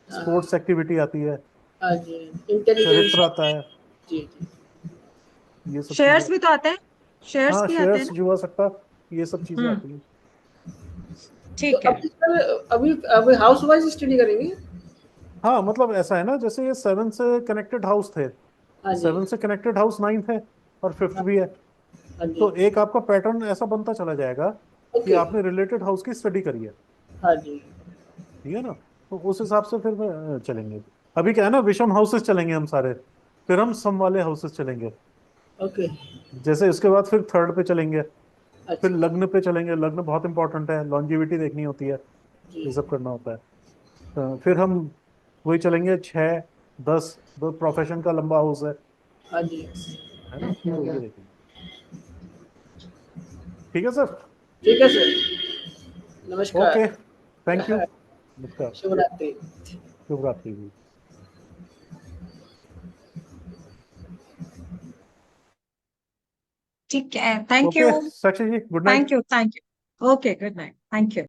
हाँ। स्पोर्ट्स एक्टिविटी आती है, हाँ जी। इंटेलिजेंस। चरित्र आता है, जी जी। ये सब चीजें। शेयर्स भी तो आते हैं, शेयर्स हाँ, भी आते हैं शेयर्स ना। जुआ सट्टा, ये सब चीजें हम्म। आती हैं। तो ठीक है। अभी सर अभी अभी हाउस वाइज स्टडी करेंगे। हाँ, मतलब ऐसा है ना, जैसे ये 7 से कनेक्टेड हाउस थे, हाँ जी। 7 से कनेक्टेड हाउस 9th है और 5th हाँ भी है। हाँ जी। तो एक आपका पैटर्न ऐसा बनता चला जाएगा कि ओके। आपने रिलेटेड हाउस की स्टडी करी है। हाँ जी। ठीक है ना, तो उस हिसाब से फिर चलेंगे। अभी क्या है ना, विषम हाउसेस चलेंगे हम सारे, फिर हम सम वाले हाउसेस चलेंगे। ओके। जैसे इसके बाद फिर थर्ड पे चलेंगे, फिर अच्छा। लग्न पे चलेंगे। लग्न बहुत इंपॉर्टेंट है, लॉन्जिविटी देखनी होती है, जी। ये सब करना होता है। फिर हम वही चलेंगे 6, 10, दो प्रोफेशन का लंबा हाउस हाँ जी। है ना, तो ये देखेंगे। ठीक है सर। ठीक है सर। नमस्कार। Okay, thank you. नमस्कार। शुभ रात्रि। शुभ रात्रि। ठीक है, thank you. Okay Sakshi ji, good night. Thank you, thank you. Okay, good night, thank you.